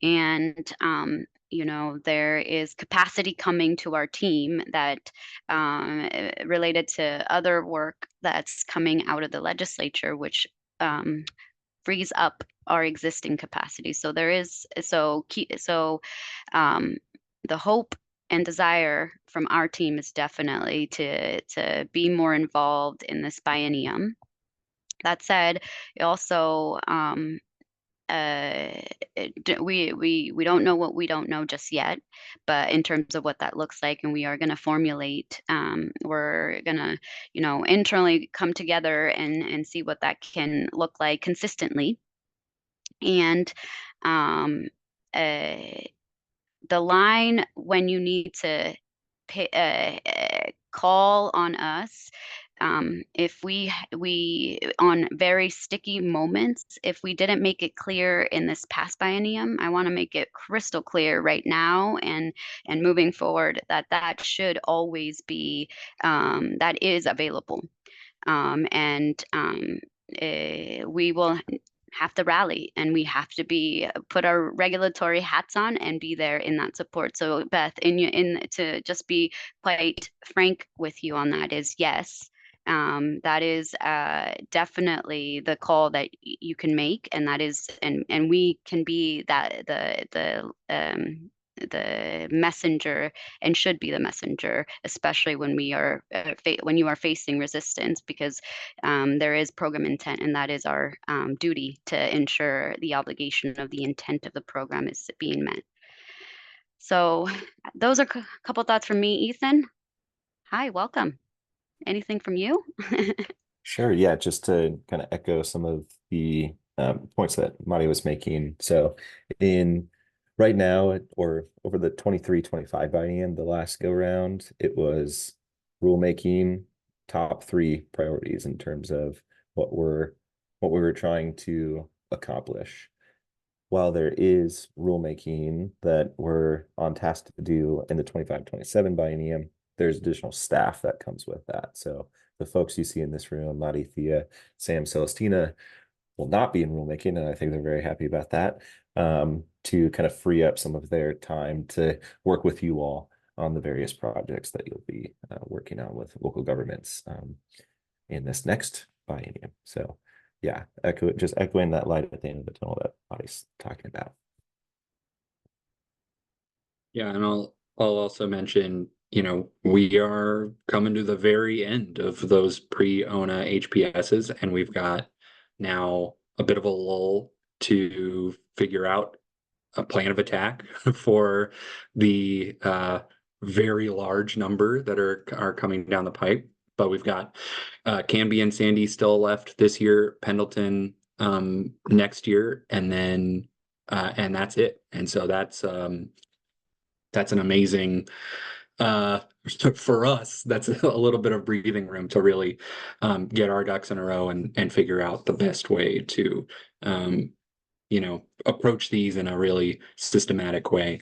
And there is capacity coming to our team that related to other work that's coming out of the legislature, which frees up our existing capacity. So there is the hope and desire from our team is definitely to be more involved in this biennium. That said, it also we don't know what we don't know just yet, but in terms of what that looks like, and we are going to formulate, we're going to internally come together and see what that can look like consistently. And the line when you need to call on us, if we on very sticky moments, if we didn't make it clear in this past biennium, I want to make it crystal clear right now and moving forward that should always be, that is available. We will have to rally, and we have to put our regulatory hats on and be there in that support. So Beth, to just be quite frank with you on that is yes, that is definitely the call that you can make, and that is, and we can be that the messenger, and should be the messenger, especially when we are when you are facing resistance, because there is program intent, and that is our duty to ensure the obligation of the intent of the program is being met. So those are a couple thoughts from me. Ethan, hi, welcome. Anything from you? Sure. Yeah, just to kind of echo some of the points that Marty was making. So right now, or over the 23-25 biennium, the last go round, it was rulemaking top 3 priorities in terms of what we were trying to accomplish. While there is rulemaking that we're on task to do in the 25-27 biennium, there's additional staff that comes with that. So the folks you see in this room, Madi, Thea, Sam, Celestina, will not be in rulemaking, and I think they're very happy about that, to kind of free up some of their time to work with you all on the various projects that you'll be working on with local governments in this next biennium. So yeah, echoing that light at the end of the tunnel that Madi's talking about. Yeah, and I'll also mention, you know, we are coming to the very end of those pre-ONA HPSs, and we've got now a bit of a lull to figure out a plan of attack for the very large number that are coming down the pipe. But we've got Canby and Sandy still left this year, Pendleton next year, and then and that's it. And so that's an amazing for us. That's a little bit of breathing room to really get our ducks in a row and figure out the best way to you know, approach these in a really systematic way.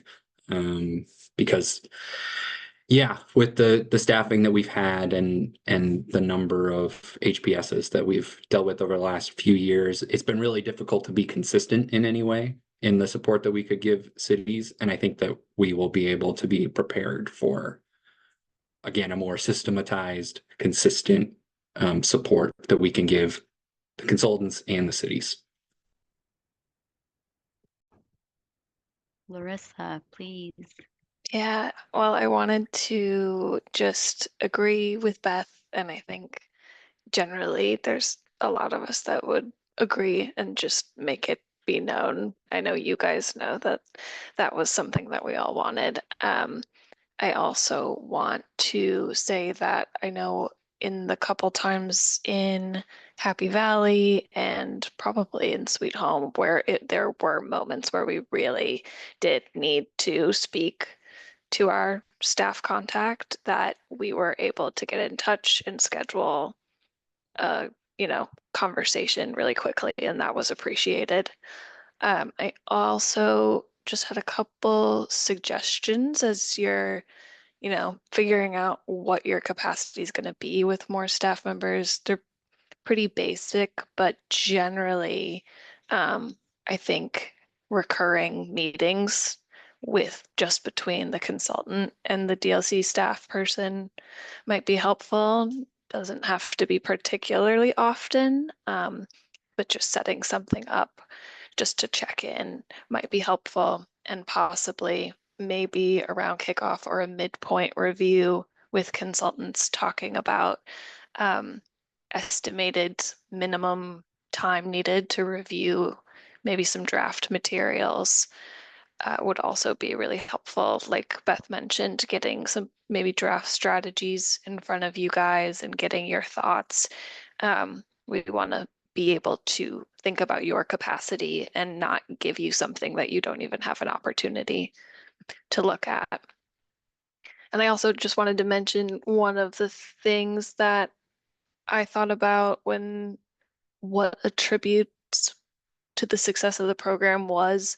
Because yeah, with the staffing that we've had and the number of HPSs that we've dealt with over the last few years, it's been really difficult to be consistent in any way in the support that we could give cities. And I think that we will be able to be prepared for, again, a more systematized, consistent support that we can give the consultants and the cities. Larissa, please. Yeah, well, I wanted to just agree with Beth, and I think generally there's a lot of us that would agree and just make it be known. I know you guys know that that was something that we all wanted. I also want to say that I know in the couple times in Happy Valley and probably in Sweet Home where there were moments where we really did need to speak to our staff contact, that we were able to get in touch and schedule a, conversation really quickly, and that was appreciated. I also just had a couple suggestions as you're, figuring out what your capacity is going to be with more staff members. They're pretty basic, but generally, I think recurring meetings with just between the consultant and the DLC staff person might be helpful. Doesn't have to be particularly often, but just setting something up just to check in might be helpful, and possibly maybe around kickoff or a midpoint review with consultants talking about estimated minimum time needed to review maybe some draft materials would also be really helpful. Like Beth mentioned, getting some maybe draft strategies in front of you guys and getting your thoughts. We want to be able to think about your capacity and not give you something that you don't even have an opportunity to look at. And I also just wanted to mention one of the things that I thought about when what attributes to the success of the program was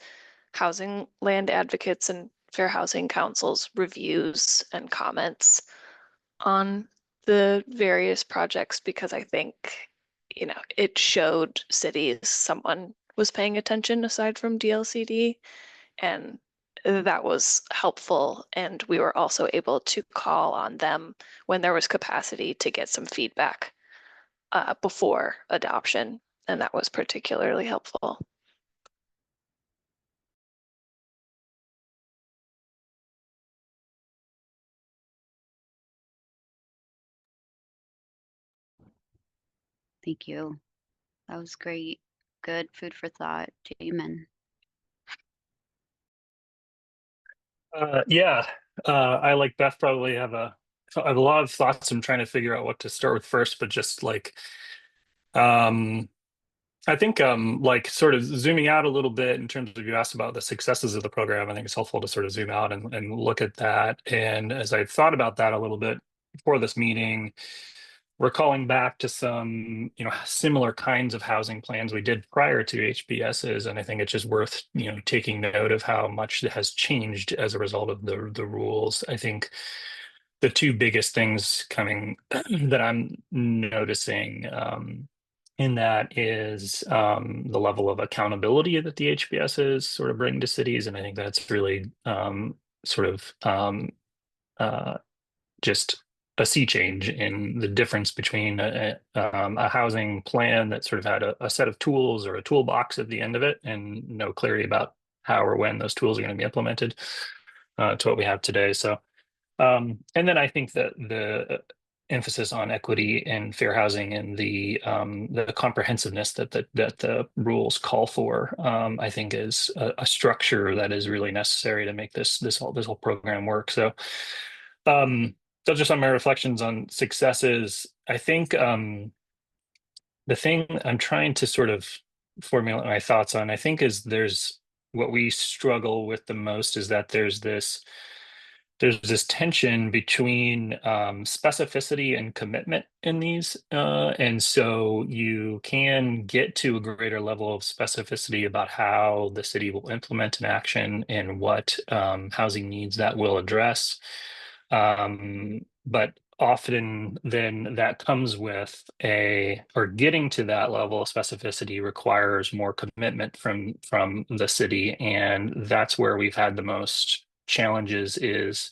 housing land advocates and fair housing councils reviews and comments on the various projects, because I think, it showed cities someone was paying attention aside from DLCD, and that was helpful. And we were also able to call on them when there was capacity to get some feedback before adoption, and that was particularly helpful. Thank you. That was great. Good food for thought, Jamin. Yeah, I like Beth probably have a lot of thoughts. I'm trying to figure out what to start with first, but just like, I think like sort of zooming out a little bit in terms of you asked about the successes of the program. I think it's helpful to sort of zoom out and look at that. And as I thought about that a little bit before this meeting, we're calling back to some, similar kinds of housing plans we did prior to HPSs, and I think it's just worth, taking note of how much has changed as a result of the rules. I think the two biggest things coming that I'm noticing in that is the level of accountability that the HPSs sort of bring to cities, and I think that's really sort of just a sea change in the difference between a housing plan that sort of had a set of tools or a toolbox at the end of it, and no clarity about how or when those tools are going to be implemented, to what we have today. So, and then I think that the emphasis on equity and fair housing and the comprehensiveness that the rules call for, I think is a structure that is really necessary to make this whole program work. So. Those are some of my reflections on successes. I think the thing I'm trying to sort of formulate my thoughts on, I think, is there's what we struggle with the most is that there's this tension between specificity and commitment in these. And so you can get to a greater level of specificity about how the city will implement an action and what housing needs that will address. But often then that comes with or getting to that level of specificity requires more commitment from the city. And that's where we've had the most challenges, is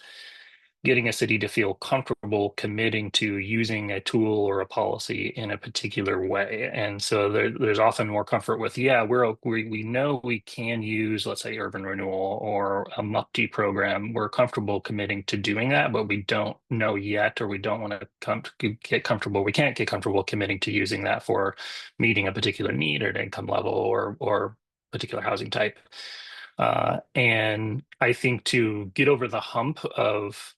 getting a city to feel comfortable committing to using a tool or a policy in a particular way. And so there's often more comfort with, yeah, we know we can use, let's say, urban renewal or a MUPT program. We're comfortable committing to doing that, but we don't know yet, or we don't want to get comfortable. We can't get comfortable committing to using that for meeting a particular need at income level or particular housing type. And I think to get over the hump of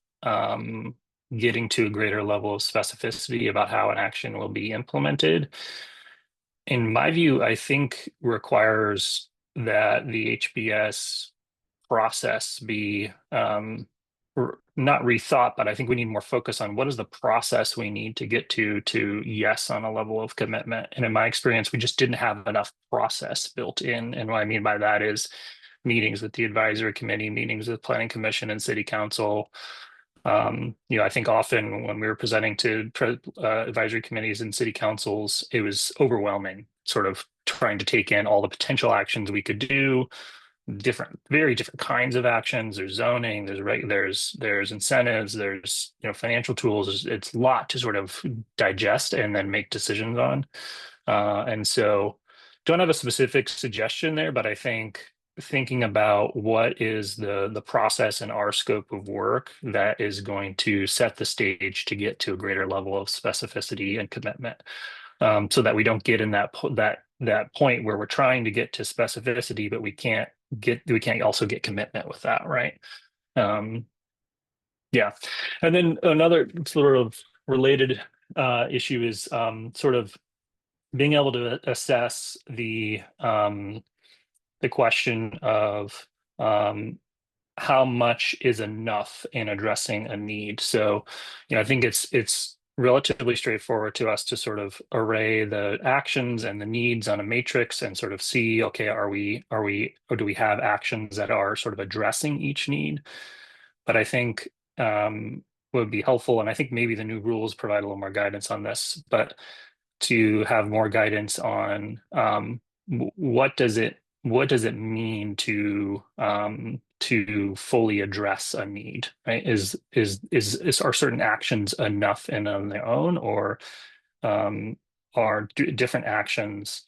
getting to a greater level of specificity about how an action will be implemented, in my view, I think requires that the HBS process be not rethought, but I think we need more focus on what is the process we need to get to yes on a level of commitment. And in my experience, we just didn't have enough process built in. And what I mean by that is meetings with the advisory committee, meetings with planning commission and city council. I think often when we were presenting to advisory committees and city councils, it was overwhelming, sort of trying to take in all the potential actions we could do, very different kinds of actions. There's zoning, there's incentives, there's financial tools. It's a lot to sort of digest and then make decisions on. And so don't have a specific suggestion there, but I think thinking about what is the process in our scope of work that is going to set the stage to get to a greater level of specificity and commitment, so that we don't get in that point where we're trying to get to specificity, but we can't also get commitment with that, right? Yeah. And then another sort of related issue is sort of being able to assess the question of how much is enough in addressing a need. So, I think it's relatively straightforward to us to sort of array the actions and the needs on a matrix and sort of see, okay, or do we have actions that are sort of addressing each need? But I think would be helpful, and I think maybe the new rules provide a little more guidance on this, but to have more guidance on what does it mean to fully address a need, right? Are certain actions enough in on their own, or are different actions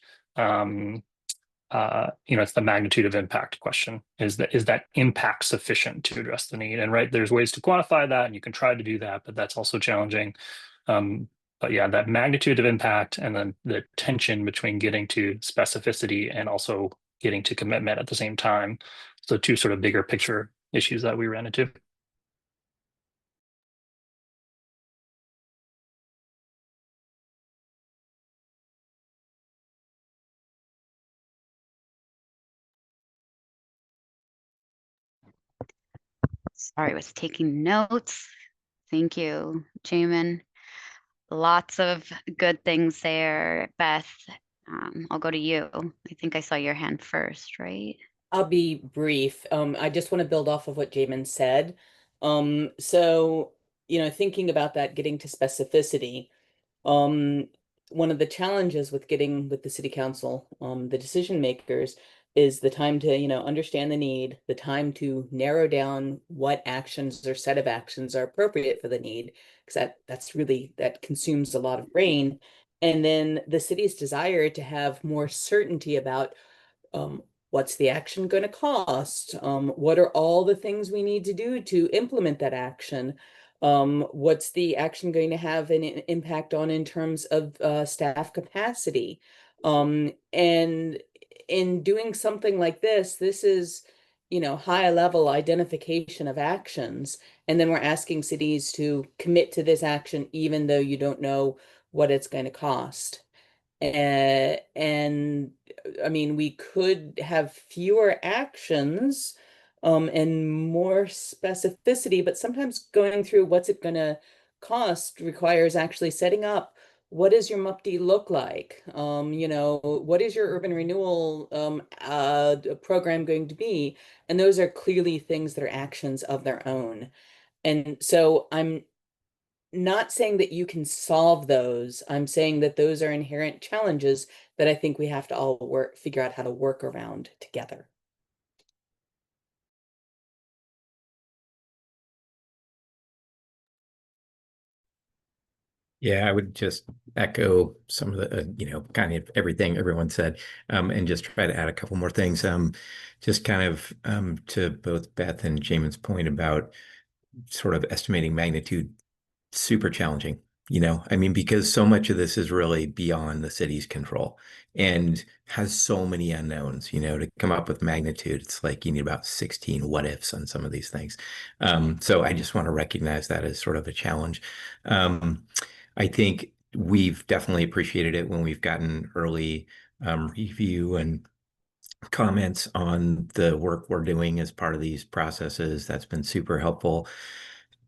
it's the magnitude of impact question. Is that impact sufficient to address the need? And right, there's ways to quantify that, and you can try to do that, but that's also challenging. But yeah, that magnitude of impact and then the tension between getting to specificity and also getting to commitment at the same time. So two sort of bigger picture issues that we ran into. Sorry, I was taking notes. Thank you, Jamin. lots of good things there. Beth, I'll go to you. I think I saw your hand first, right? I'll be brief. I just want to build off of what Jamin said. So, thinking about that, getting to specificity, um, one of the challenges with getting with the city council, the decision makers, is the time to, understand the need, the time to narrow down what actions or set of actions are appropriate for the need, because that consumes a lot of brain. And then the city's desire to have more certainty about um, what's the action going to cost? What are all the things we need to do to implement that action? What's the action going to have an impact on in terms of staff capacity? And in doing something like this is, high level identification of actions. And then we're asking cities to commit to this action, even though you don't know what it's going to cost. And I mean, we could have fewer actions and more specificity, but sometimes going through what's it going to cost requires actually setting up what does your MUPD look like? What is your urban renewal program going to be? And those are clearly things that are actions of their own. And so I'm not saying that you can solve those. I'm saying that those are inherent challenges that I think we have to all figure out how to work around together. Yeah, I would just echo some of the, kind of everything everyone said, and just try to add a couple more things. Just kind of to both Beth and Jamin's point about sort of estimating magnitude, super challenging. I mean, because so much of this is really beyond the city's control and has so many unknowns, to come up with magnitude, it's like you need about 16 what ifs on some of these things. So I just want to recognize that as sort of a challenge. I think we've definitely appreciated it when we've gotten early review and comments on the work we're doing as part of these processes. That's been super helpful.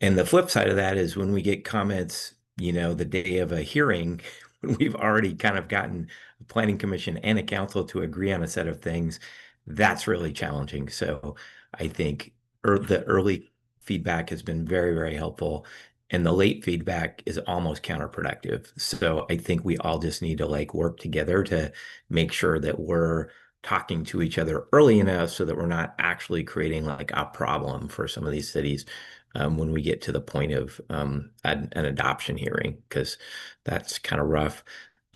And the flip side of that is when we get comments, the day of a hearing, when we've already kind of gotten a planning commission and a council to agree on a set of things, that's really challenging. So I think the early feedback has been very, very helpful. And the late feedback is almost counterproductive. So I think we all just need to work together to make sure that we're talking to each other early enough so that we're not actually creating a problem for some of these cities when we get to the point of an adoption hearing, because that's kind of rough.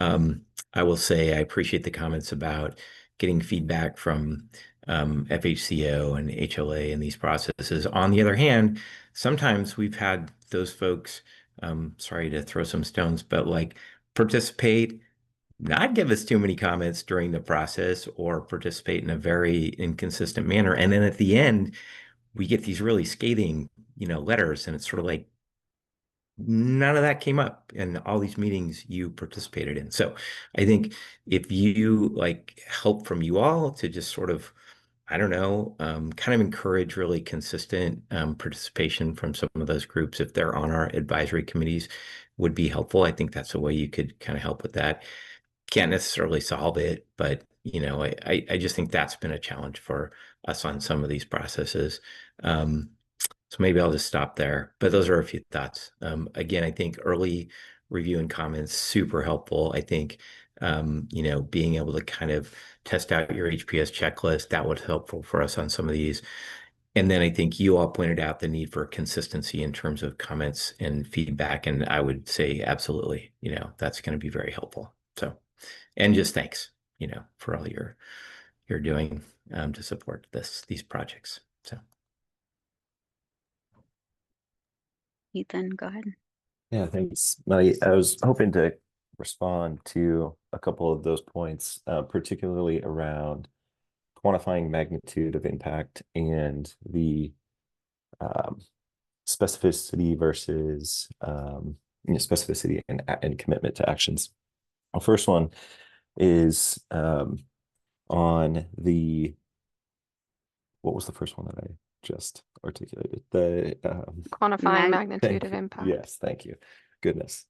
I will say I appreciate the comments about getting feedback from FHCO and HLA in these processes. On the other hand, sometimes we've had those folks, sorry to throw some stones, but participate, not give us too many comments during the process or participate in a very inconsistent manner. And then at the end, we get these really scathing, letters, and it's sort of like none of that came up in all these meetings you participated in. So I think if you help from you all to just sort of, I don't know, kind of encourage really consistent participation from some of those groups, if they're on our advisory committees, would be helpful. I think that's a way you could kind of help with that. Can't necessarily solve it, but I just think that's been a challenge for us on some of these processes. So maybe I'll just stop there. But those are a few thoughts. Again, I think early review and comments super helpful. I think being able to kind of test out your HPS checklist, that was helpful for us on some of these. And then I think you all pointed out the need for consistency in terms of comments and feedback. And I would say absolutely, that's going to be very helpful. So, and just thanks, for all you're doing to support these projects. So. Ethan, go ahead. Yeah, thanks, Maddie. I was hoping to respond to a couple of those points, particularly around quantifying magnitude of impact and the specificity versus specificity and commitment to actions. The first one is on the, what was the first one that I just articulated? The quantifying magnitude of impact. Yes, thank you. goodness.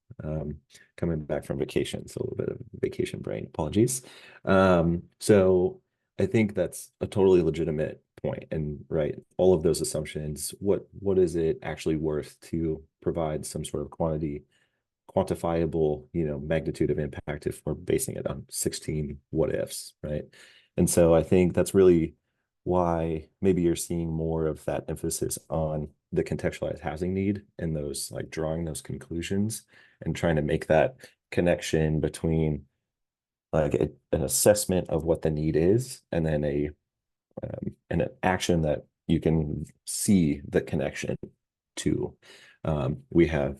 Coming back from vacation, so a little bit of vacation brain, apologies. So I think that's a totally legitimate point. And right, all of those assumptions, what is it actually worth to provide some sort of quantifiable, magnitude of impact if we're basing it on 16 what ifs, right? And so I think that's really why maybe you're seeing more of that emphasis on the contextualized housing need and those like drawing those conclusions and trying to make that connection between like an assessment of what the need is and then an action that you can see the connection to. We have,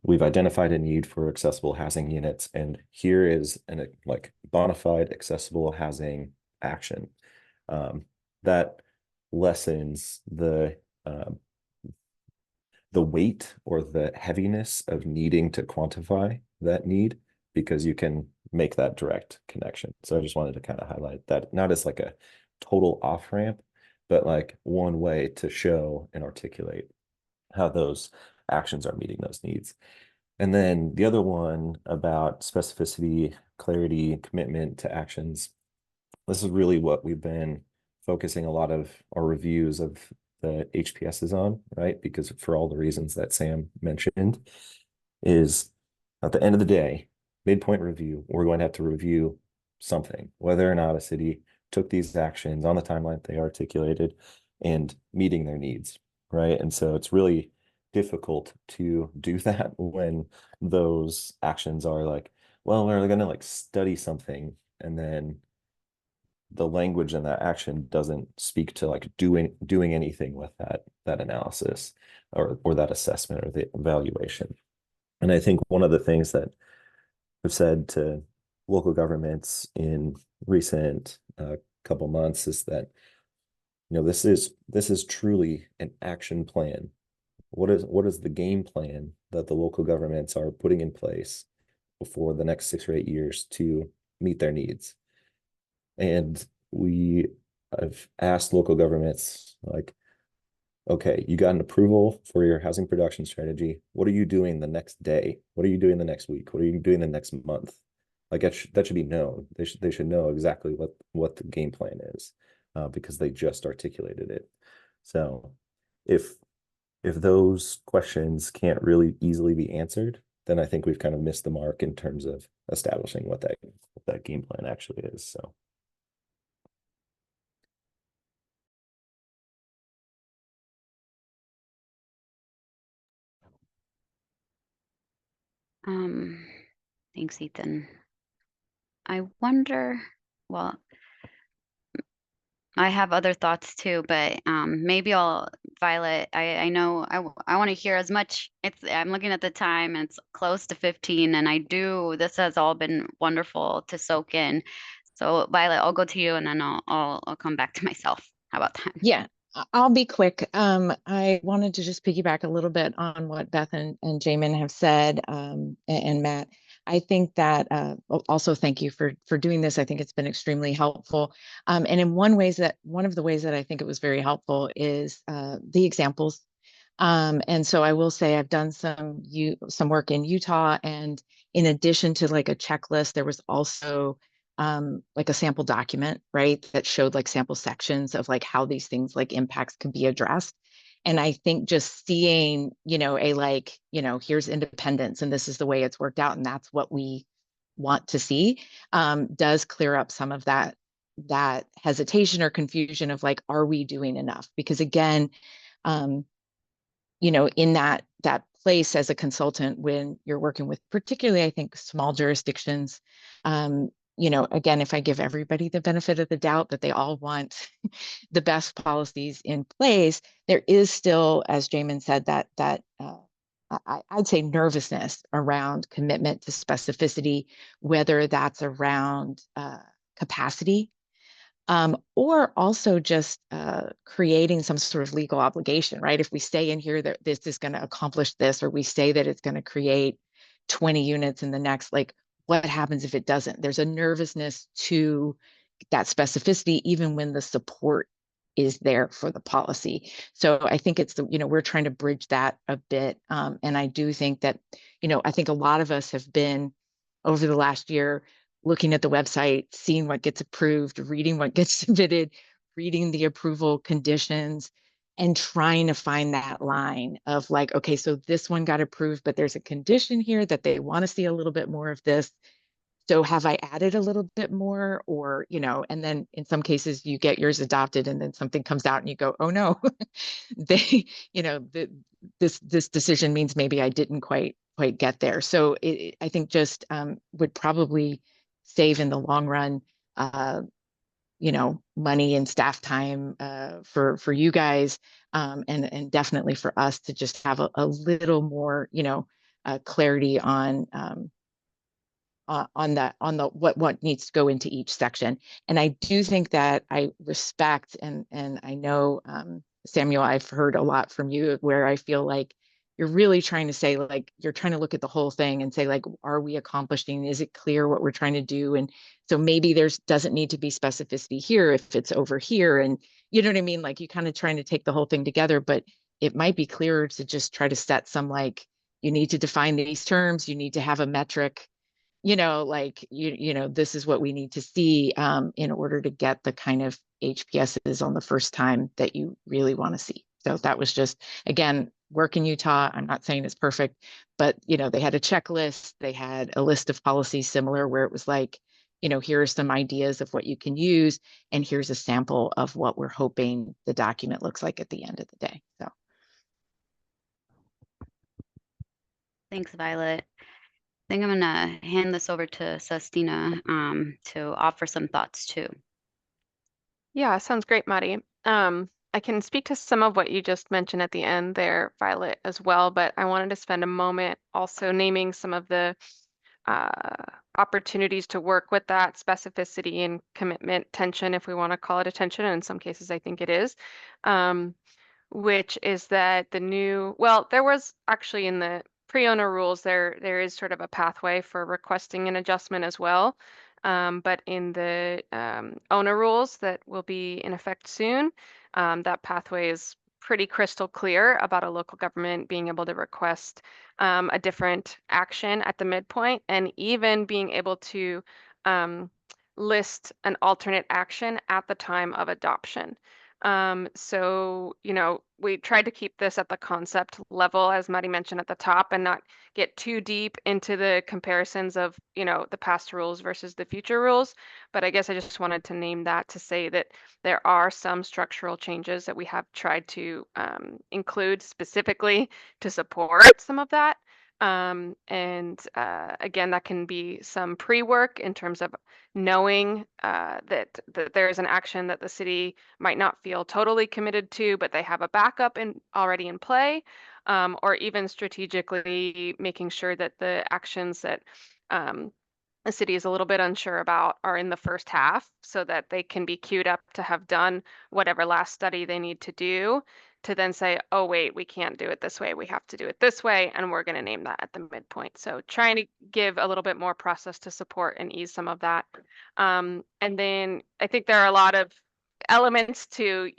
we've identified a need for accessible housing units, and here is an like bona fide accessible housing action that lessens the weight or the heaviness of needing to quantify that need because you can make that direct connection. So I just wanted to kind of highlight that, not as like a total off ramp, but like one way to show and articulate how those actions are meeting those needs. And then the other one about specificity, clarity, commitment to actions. This is really what we've been focusing a lot of our reviews of the HPSs on, right? Because for all the reasons that Sam mentioned, is at the end of the day, midpoint review, we're going to have to review something, whether or not a city took these actions on the timeline they articulated and meeting their needs, right? And so it's really difficult to do that when those actions are like, well, we're going to like study something and then the language in that action doesn't speak to like doing anything with that analysis or that assessment or the evaluation. And I think one of the things that I've said to local governments in recent couple months is that this is truly an action plan. What is the game plan that the local governments are putting in place for the next 6 or 8 years to meet their needs? And I've asked local governments, like, okay, you got an approval for your housing production strategy. What are you doing the next day? What are you doing the next week? What are you doing the next month? Like that should be known. They should know exactly what the game plan is, because they just articulated it. So if those questions can't really easily be answered, then I think we've kind of missed the mark in terms of establishing what that game plan actually is. So. Thanks, Ethan. I wonder, well, I have other thoughts too, but maybe Violet, I know I want to hear as much. I'm looking at the time and it's close to 15 and this has all been wonderful to soak in. So Violet, I'll go to you and then I'll come back to myself. How about that? Yeah, I'll be quick. I wanted to just piggyback a little bit on what Beth and Jamin have said, and Matt. I think that also thank you for doing this. I think it's been extremely helpful. And in one of the ways that I think it was very helpful is the examples. And so I will say I've done some work in Utah, and in addition to like a checklist, there was also like a sample document, right, that showed like sample sections of like how these things like impacts can be addressed. And I think just seeing, here's independence and this is the way it's worked out and that's what we want to see, does clear up some of that hesitation or confusion of like, are we doing enough? Because again, in that place as a consultant, when you're working with particularly, I think, small jurisdictions, again, if I give everybody the benefit of the doubt that they all want the best policies in place, there is still, as Jamin said, I'd say nervousness around commitment to specificity, whether that's around capacity, or also just creating some sort of legal obligation, right? If we say in here that this is going to accomplish this, or we say that it's going to create 20 units in the next, like, what happens if it doesn't? There's a nervousness to that specificity, even when the support is there for the policy. So I think it's the, we're trying to bridge that a bit. And I do think that, I think a lot of us have been over the last year looking at the website, seeing what gets approved, reading what gets submitted, reading the approval conditions, and trying to find that line of like, okay, so this one got approved, but there's a condition here that they want to see a little bit more of this. So have I added a little bit more, or, and then in some cases you get yours adopted and then something comes out and you go, oh no, they, this decision means maybe I didn't quite get there. So I think just would probably save in the long run, money and staff time for you guys, and definitely for us to just have a little more, clarity on the what needs to go into each section. And I do think that I respect and I know, Samuel, I've heard a lot from you where I feel like you're really trying to say, like, you're trying to look at the whole thing and say, like, are we accomplishing, is it clear what we're trying to do? And so maybe there's doesn't need to be specificity here if it's over here. And you know what I mean? Like, you kind of trying to take the whole thing together, but it might be clearer to just try to set some, like, you need to define these terms, you need to have a metric, like, this is what we need to see in order to get the kind of HPSs on the first time that you really want to see. So that was just, again, work in Utah. I'm not saying it's perfect, but, they had a checklist. They had a list of policies similar where it was like, here are some ideas of what you can use. And here's a sample of what we're hoping the document looks like at the end of the day. So. Thanks, Violet. I think I'm gonna hand this over to Sestina to offer some thoughts too. Yeah, sounds great, Maddie. I can speak to some of what you just mentioned at the end there, Violet, as well, but I wanted to spend a moment also naming some of the opportunities to work with that specificity and commitment tension, if we want to call it a tension. And in some cases, I think it is. Which is that there was actually in the pre-owner rules, there is sort of a pathway for requesting an adjustment as well. But in the owner rules that will be in effect soon, that pathway is pretty crystal clear about a local government being able to request a different action at the midpoint, and even being able to list an alternate action at the time of adoption. So, we tried to keep this at the concept level, as Maddie mentioned at the top, and not get too deep into the comparisons of, the past rules versus the future rules. But I guess I just wanted to name that to say that there are some structural changes that we have tried to include specifically to support some of that. Again, that can be some pre-work in terms of knowing that there is an action that the city might not feel totally committed to, but they have a backup already in play, or even strategically making sure that the actions that the city is a little bit unsure about are in the first half so that they can be queued up to have done whatever last study they need to do to then say, oh, wait, we can't do it this way. We have to do it this way. And we're going to name that at the midpoint. So trying to give a little bit more process to support and ease some of that. And then I think there are a lot of elements to,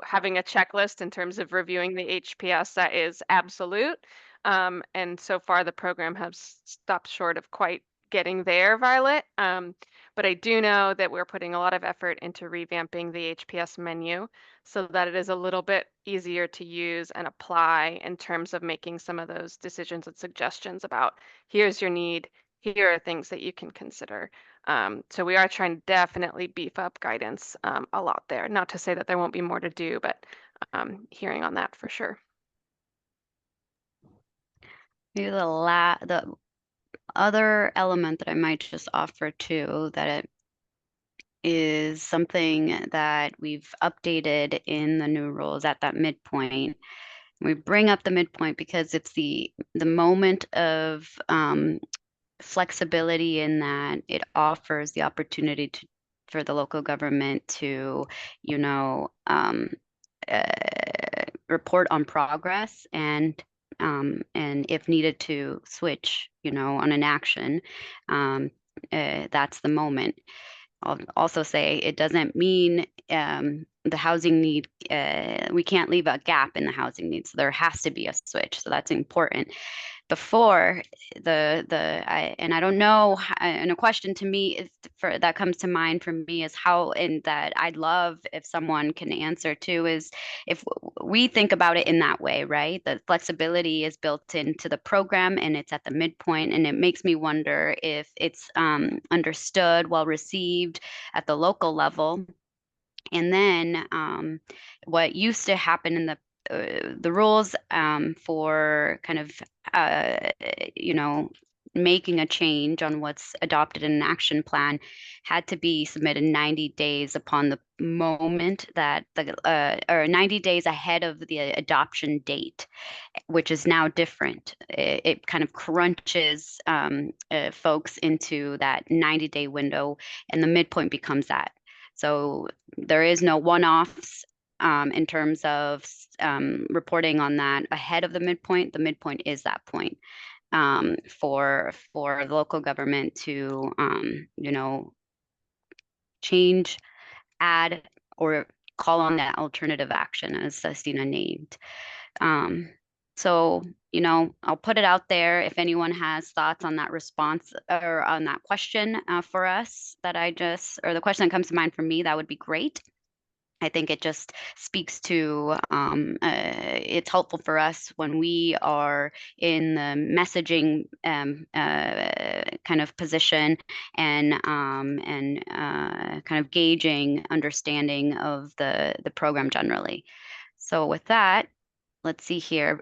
having a checklist in terms of reviewing the HPS that is absolute. And so far the program has stopped short of quite getting there, Violet. But I do know that we're putting a lot of effort into revamping the HPS menu so that it is a little bit easier to use and apply in terms of making some of those decisions and suggestions about here's your need, here are things that you can consider. So we are trying to definitely beef up guidance a lot there. Not to say that there won't be more to do, but hearing on that for sure. Maybe the other element that I might just offer too, that it is something that we've updated in the new rules at that midpoint. We bring up the midpoint because it's the moment of flexibility in that it offers the opportunity for the local government to, report on progress and if needed to switch, on an action. That's the moment. I'll also say it doesn't mean that the housing need, we can't leave a gap in the housing need. So there has to be a switch. So that's important. Before and I don't know, and a question to me is that comes to mind for me is how, and that I'd love if someone can answer too, is if we think about it in that way, right? The flexibility is built into the program and it's at the midpoint, and it makes me wonder if it's understood, well received at the local level. And then what used to happen in the rules for kind of making a change on what's adopted in an action plan had to be submitted 90 days upon the moment that or 90 days ahead of the adoption date, which is now different. It kind of crunches folks into that 90-day window, and the midpoint becomes that. So there is no one-offs in terms of reporting on that ahead of the midpoint. The midpoint is that point for the local government to change, add, or call on that alternative action, as Sestina named. So, I'll put it out there. If anyone has thoughts on that response or on that question for us or the question that comes to mind for me, that would be great. I think it just speaks to it's helpful for us when we are in the messaging kind of position and kind of gauging understanding of the program generally. So with that, let's see here.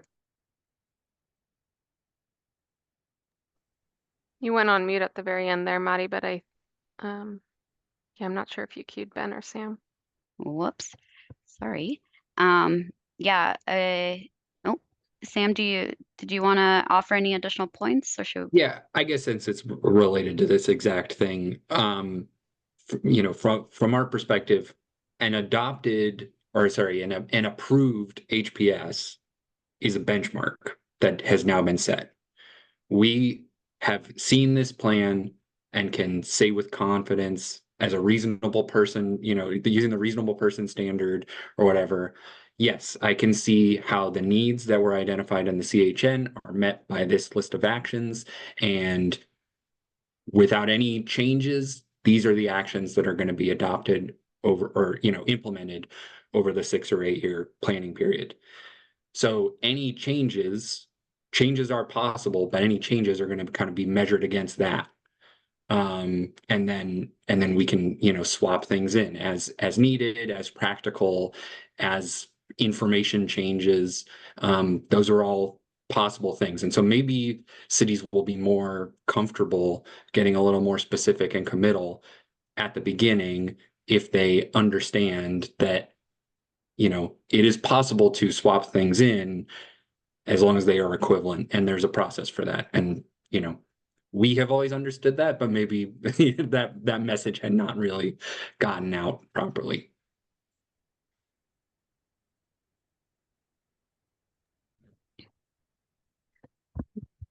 You went on mute at the very end there, Maddie, but yeah, I'm not sure if you queued Ben or Sam. Whoops, sorry. Yeah. Oh, Sam, did you want to offer any additional points, or should? Yeah, I guess since it's related to this exact thing, from our perspective, an approved HPS is a benchmark that has now been set. We have seen this plan and can say with confidence, as a reasonable person, using the reasonable person standard or whatever, yes, I can see how the needs that were identified in the CHN are met by this list of actions. And without any changes, these are the actions that are going to be adopted implemented over the 6 or 8 year planning period. So any changes are possible, but any changes are going to kind of be measured against that. And then we can, swap things in as needed, as practical, as information changes. Those are all possible things. And so maybe cities will be more comfortable getting a little more specific and committal at the beginning if they understand that, it is possible to swap things in as long as they are equivalent, and there's a process for that. And, we have always understood that, but maybe that message had not really gotten out properly.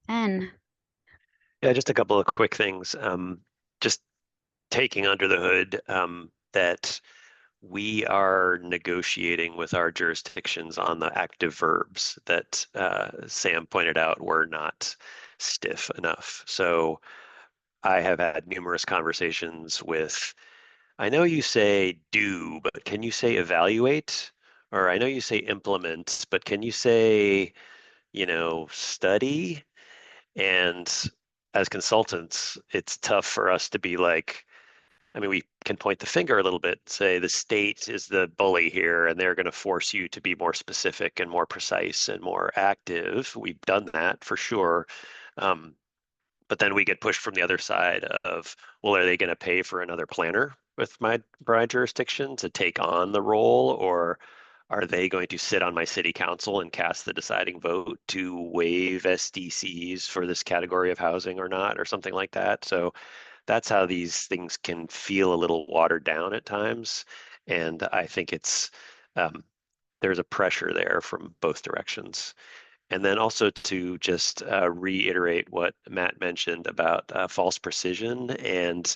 Ben. Yeah, just a couple of quick things. Just taking under the hood that we are negotiating with our jurisdictions on the active verbs that Sam pointed out were not stiff enough. So I have had numerous conversations with, I know you say do, but can you say evaluate? Or I know you say implement, but can you say, study? And as consultants, it's tough for us to be like, we can point the finger a little bit, say the state is the bully here, and they're going to force you to be more specific and more precise and more active. We've done that for sure. But then we get pushed from the other side of, well, are they going to pay for another planner with my jurisdiction to take on the role, or are they going to sit on my city council and cast the deciding vote to waive SDCs for this category of housing or not, or something like that? So that's how these things can feel a little watered down at times. And I think there's a pressure there from both directions. And then also to just reiterate what Matt mentioned about false precision. And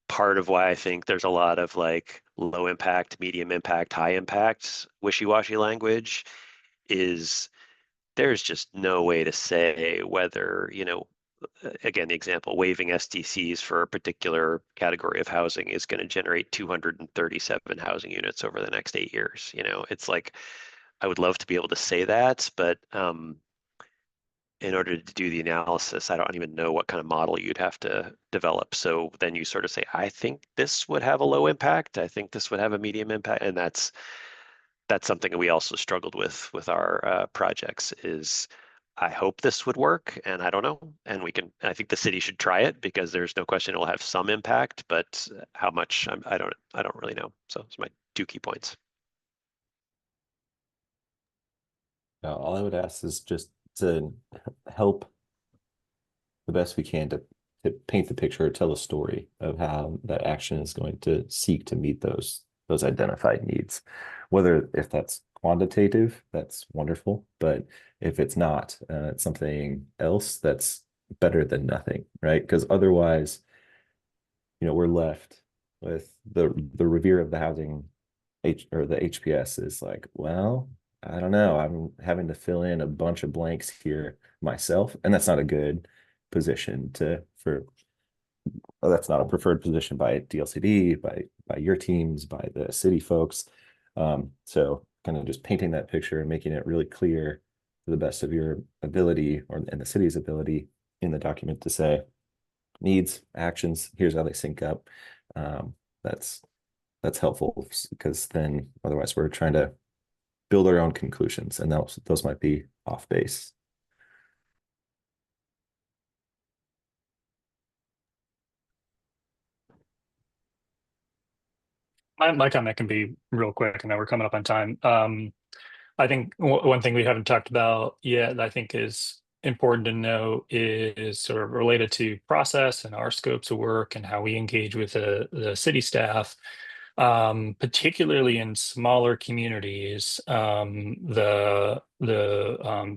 part of why I think there's a lot of like low impact, medium impact, high impact wishy-washy language is there's just no way to say whether, again, the example, waiving SDCs for a particular category of housing is going to generate 237 housing units over the next 8 years. It's like, I would love to be able to say that, but in order to do the analysis, I don't even know what kind of model you'd have to develop. So then you sort of say, I think this would have a low impact. I think this would have a medium impact. And that's something that we also struggled with our projects is I hope this would work, and I don't know. And I think the city should try it because there's no question it will have some impact, but how much, I don't really know. So it's my 2 key points. All I would ask is just to help the best we can to paint the picture or tell a story of how that action is going to seek to meet those identified needs. Whether if that's quantitative, that's wonderful, but if it's not, it's something else that's better than nothing, right? Because otherwise, we're left with the revere of the housing or the HPS is like, well, I don't know. I'm having to fill in a bunch of blanks here myself, and that's not a good position that's not a preferred position by DLCD, by your teams, by the city folks. So kind of just painting that picture and making it really clear to the best of your ability and the city's ability in the document to say needs, actions, here's how they sync up. That's helpful because then otherwise we're trying to build our own conclusions, and those might be off base. My comment can be real quick, and then we're coming up on time. I think one thing we haven't talked about yet that I think is important to know is sort of related to process and our scopes of work and how we engage with the city staff. Particularly in smaller communities, the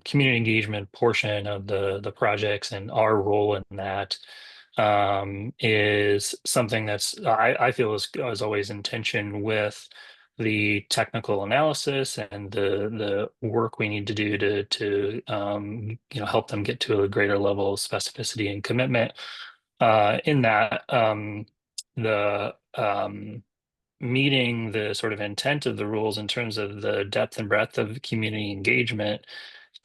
community engagement portion of the projects and our role in that is something that's I feel is always in tension with the technical analysis and the work we need to do to help them get to a greater level of specificity and commitment. In that the meeting the sort of intent of the rules in terms of the depth and breadth of community engagement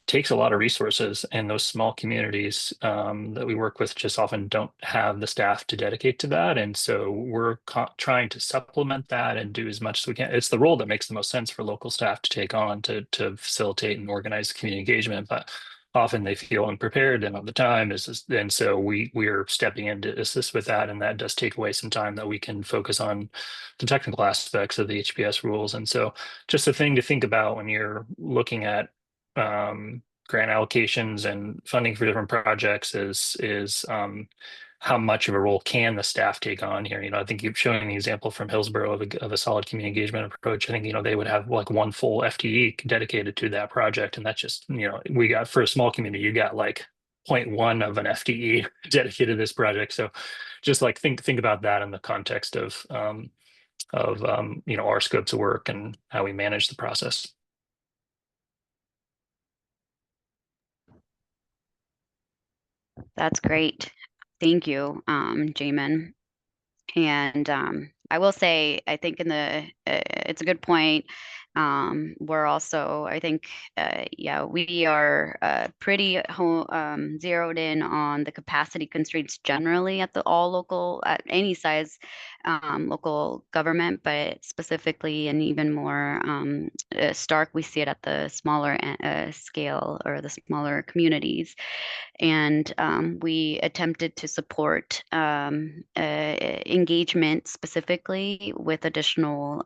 takes a lot of resources, and those small communities that we work with just often don't have the staff to dedicate to that. And so we're trying to supplement that and do as much as we can. It's the role that makes the most sense for local staff to take on to facilitate and organize community engagement, but often they feel unprepared and of the time and so we're stepping in to assist with that, and that does take away some time that we can focus on the technical aspects of the HPS rules. And so just a thing to think about when you're looking at grant allocations and funding for different projects is how much of a role can the staff take on here? I think you're showing the example from Hillsborough of a solid community engagement approach. I think, they would have like one full FTE dedicated to that project. And that's just, we got for a small community, you got like 0.1 of an FTE dedicated to this project. So just like think about that in the context of our scopes of work and how we manage the process. That's great. Thank you, Jamin. And I will say, I think it's a good point. We're also, I think, we are pretty zeroed in on the capacity constraints generally at at any size local government, but specifically and even more stark, we see it at the smaller scale or the smaller communities. And we attempted to support engagement specifically with additional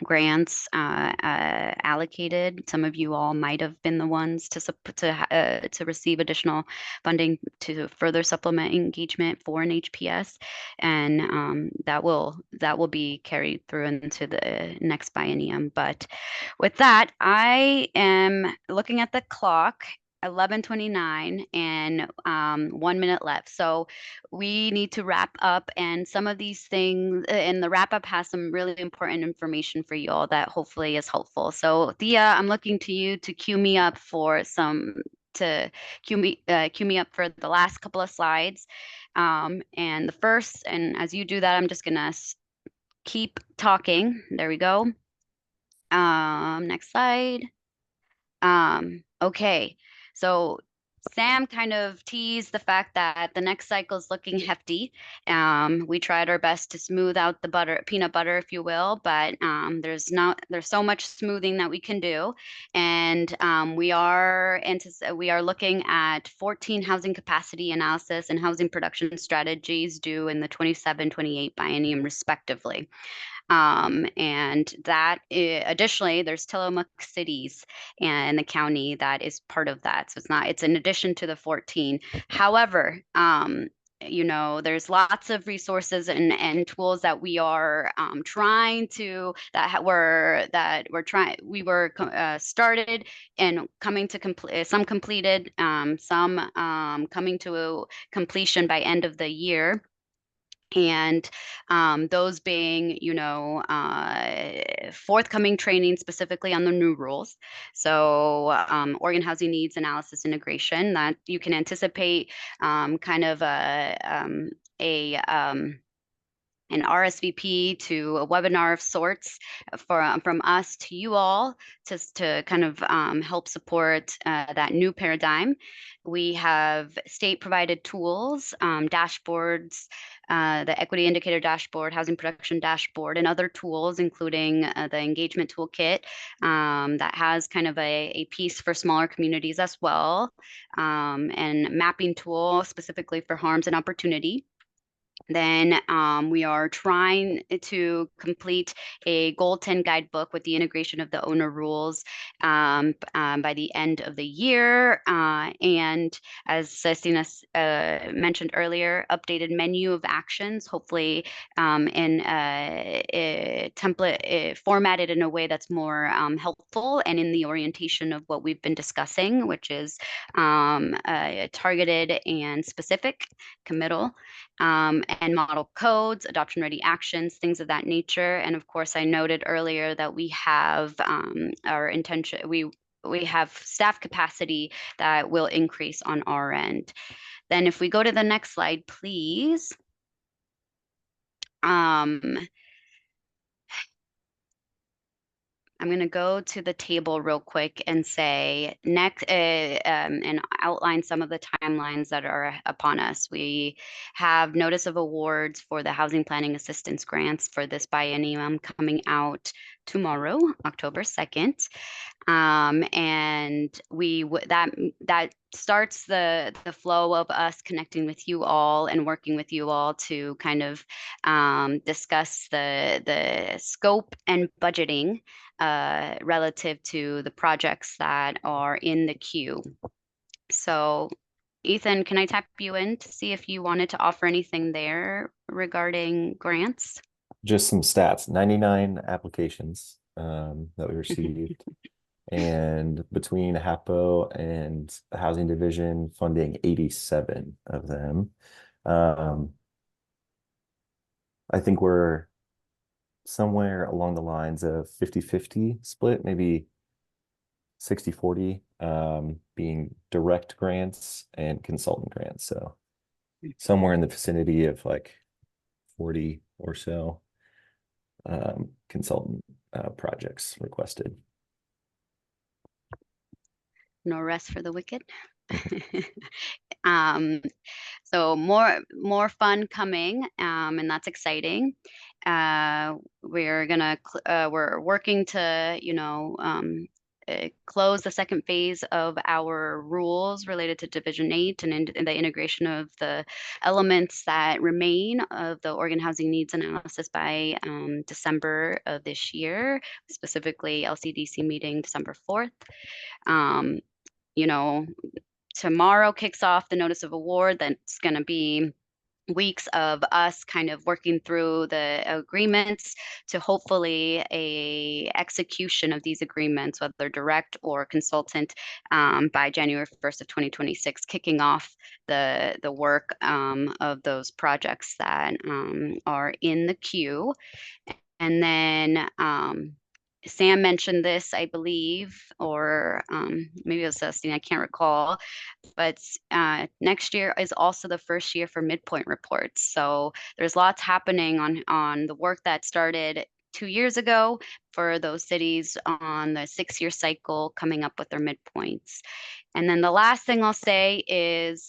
grants allocated. Some of you all might have been the ones to receive additional funding to further supplement engagement for an HPS, and that will be carried through into the next biennium. But with that, I am looking at the clock, 11:29 and 1 minute left. So we need to wrap up, and some of these things, and the wrap up has some really important information for you all that hopefully is helpful. So Thea, I'm looking to you to cue me up for cue me up for the last couple of slides. And the first, and as you do that, I'm just gonna keep talking. There we go. Next slide. Okay, so Sam kind of teased the fact that the next cycle is looking hefty. We tried our best to smooth out the peanut butter, if you will, but there's so much smoothing that we can do, and we are looking at 14 housing capacity analysis and housing production strategies due in the 27-28 biennium, respectively. And that additionally, there's Tillamook cities and the county that is part of that. So it's in addition to the 14. However, there's lots of resources and tools that we are trying to started and coming to complete, some completed, some coming to completion by end of the year. And those being, forthcoming training specifically on the new rules. So Oregon Housing Needs Analysis Integration, that you can anticipate kind of an RSVP to a webinar of sorts from us to you all to kind of help support that new paradigm. We have state-provided tools, dashboards, the Equity Indicator Dashboard, Housing Production Dashboard, and other tools, including the Engagement Toolkit that has kind of a piece for smaller communities as well, and mapping tool specifically for harms and opportunity. Then we are trying to complete a Goal 10 guidebook with the integration of the owner rules by the end of the year. And as Cecina mentioned earlier, updated menu of actions, hopefully in a template formatted in a way that's more helpful and in the orientation of what we've been discussing, which is targeted and specific, committal. And model codes, adoption ready actions, things of that nature. And of course, I noted earlier that we have our intention, we have staff capacity that will increase on our end. Then if we go to the next slide, please. I'm going to go to the table real quick and say next and outline some of the timelines that are upon us. We have notice of awards for the housing planning assistance grants for this biennium coming out tomorrow, October 2nd. And that starts the flow of us connecting with you all and working with you all to kind of discuss the scope and budgeting relative to the projects that are in the queue. So Ethan, can I tap you in to see if you wanted to offer anything there regarding grants? Just some stats, 99 applications that we received. And between HAPO and the Housing Division, funding 87 of them. I think we're somewhere along the lines of 50-50 split, maybe 60-40 being direct grants and consultant grants. So somewhere in the vicinity of like 40 or so consultant projects requested. No rest for the wicked. So more fun coming, and that's exciting. We're working to close the second phase of our rules related to Division 8 and the integration of the elements that remain of the Oregon Housing Needs Analysis by December of this year, specifically LCDC meeting December 4th. Tomorrow kicks off the notice of award. That's going to be weeks of us kind of working through the agreements to hopefully a execution of these agreements, whether direct or consultant, by January 1st of 2026, kicking off the work of those projects that are in the queue. And then Sam mentioned this, I believe, or maybe it was Celestine, I can't recall, but next year is also the first year for midpoint reports. So there's lots happening on the work that started 2 years ago for those cities on the 6-year cycle coming up with their midpoints. And then the last thing I'll say is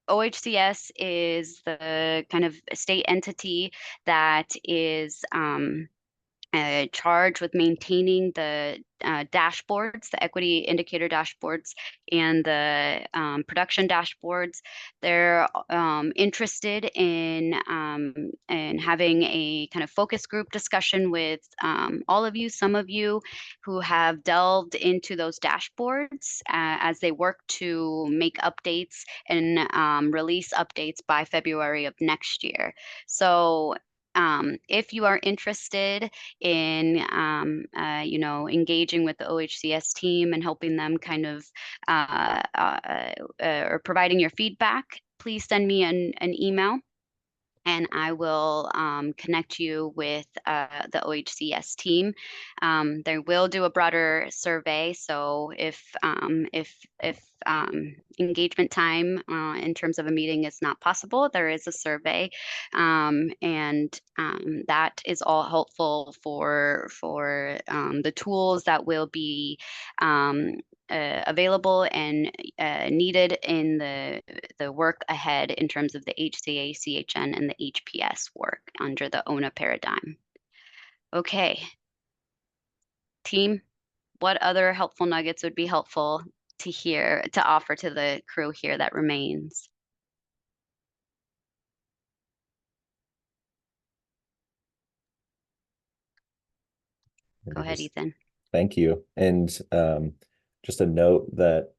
OHCS is the kind of state entity that is charged with maintaining the dashboards, the equity indicator dashboards, and the production dashboards. They're interested in having a kind of focus group discussion with all of you, some of you who have delved into those dashboards as they work to make updates and release updates by February of next year. So if you are interested in engaging with the OHCS team and helping them kind of or providing your feedback, please send me an email and I will connect you with the OHCS team. They will do a broader survey, so if engagement time in terms of a meeting is not possible, there is a survey, and that is all helpful for the tools that will be available and needed in the work ahead in terms of the HCA, CHN, and the HPS work under the ONA paradigm. Okay, team, what other helpful nuggets would be helpful to hear, to offer to the crew here that remains? Go ahead, Ethan. Thank you. And just a note that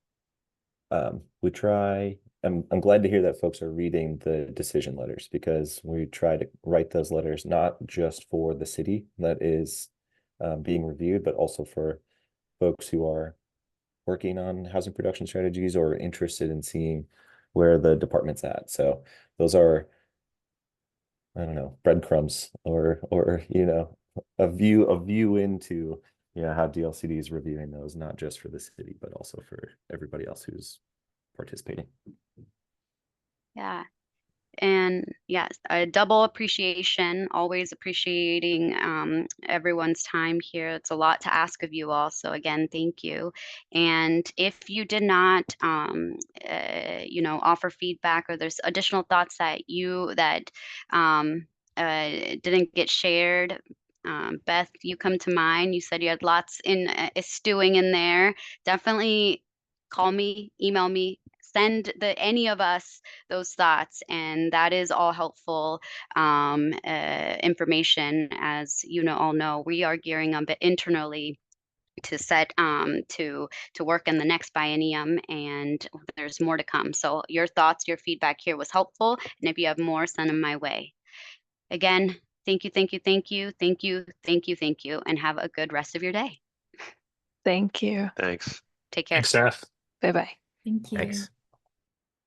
we try, I'm glad to hear that folks are reading the decision letters, because we try to write those letters not just for the city that is being reviewed, but also for folks who are working on housing production strategies or interested in seeing where the department's at. So those are, I don't know, breadcrumbs or a view into how DLCD is reviewing those, not just for the city, but also for everybody else who's participating. Yeah. And yes, a double appreciation, always appreciating everyone's time here. It's a lot to ask of you all. So again, thank you. And if you did not, offer feedback, or there's additional thoughts that didn't get shared, Beth, you come to mind. You said you had lots stewing in there. Definitely call me, email me, send any of us those thoughts, and that is all helpful information. As all know, we are gearing up internally to set to work in the next biennium, and there's more to come. So your thoughts, your feedback here was helpful, and if you have more, send them my way. Again, thank you, thank you, thank you, thank you, thank you, thank you, and have a good rest of your day. Thank you. Thanks. Take care. Thanks, Steph. Bye-bye. Thank you. Thanks.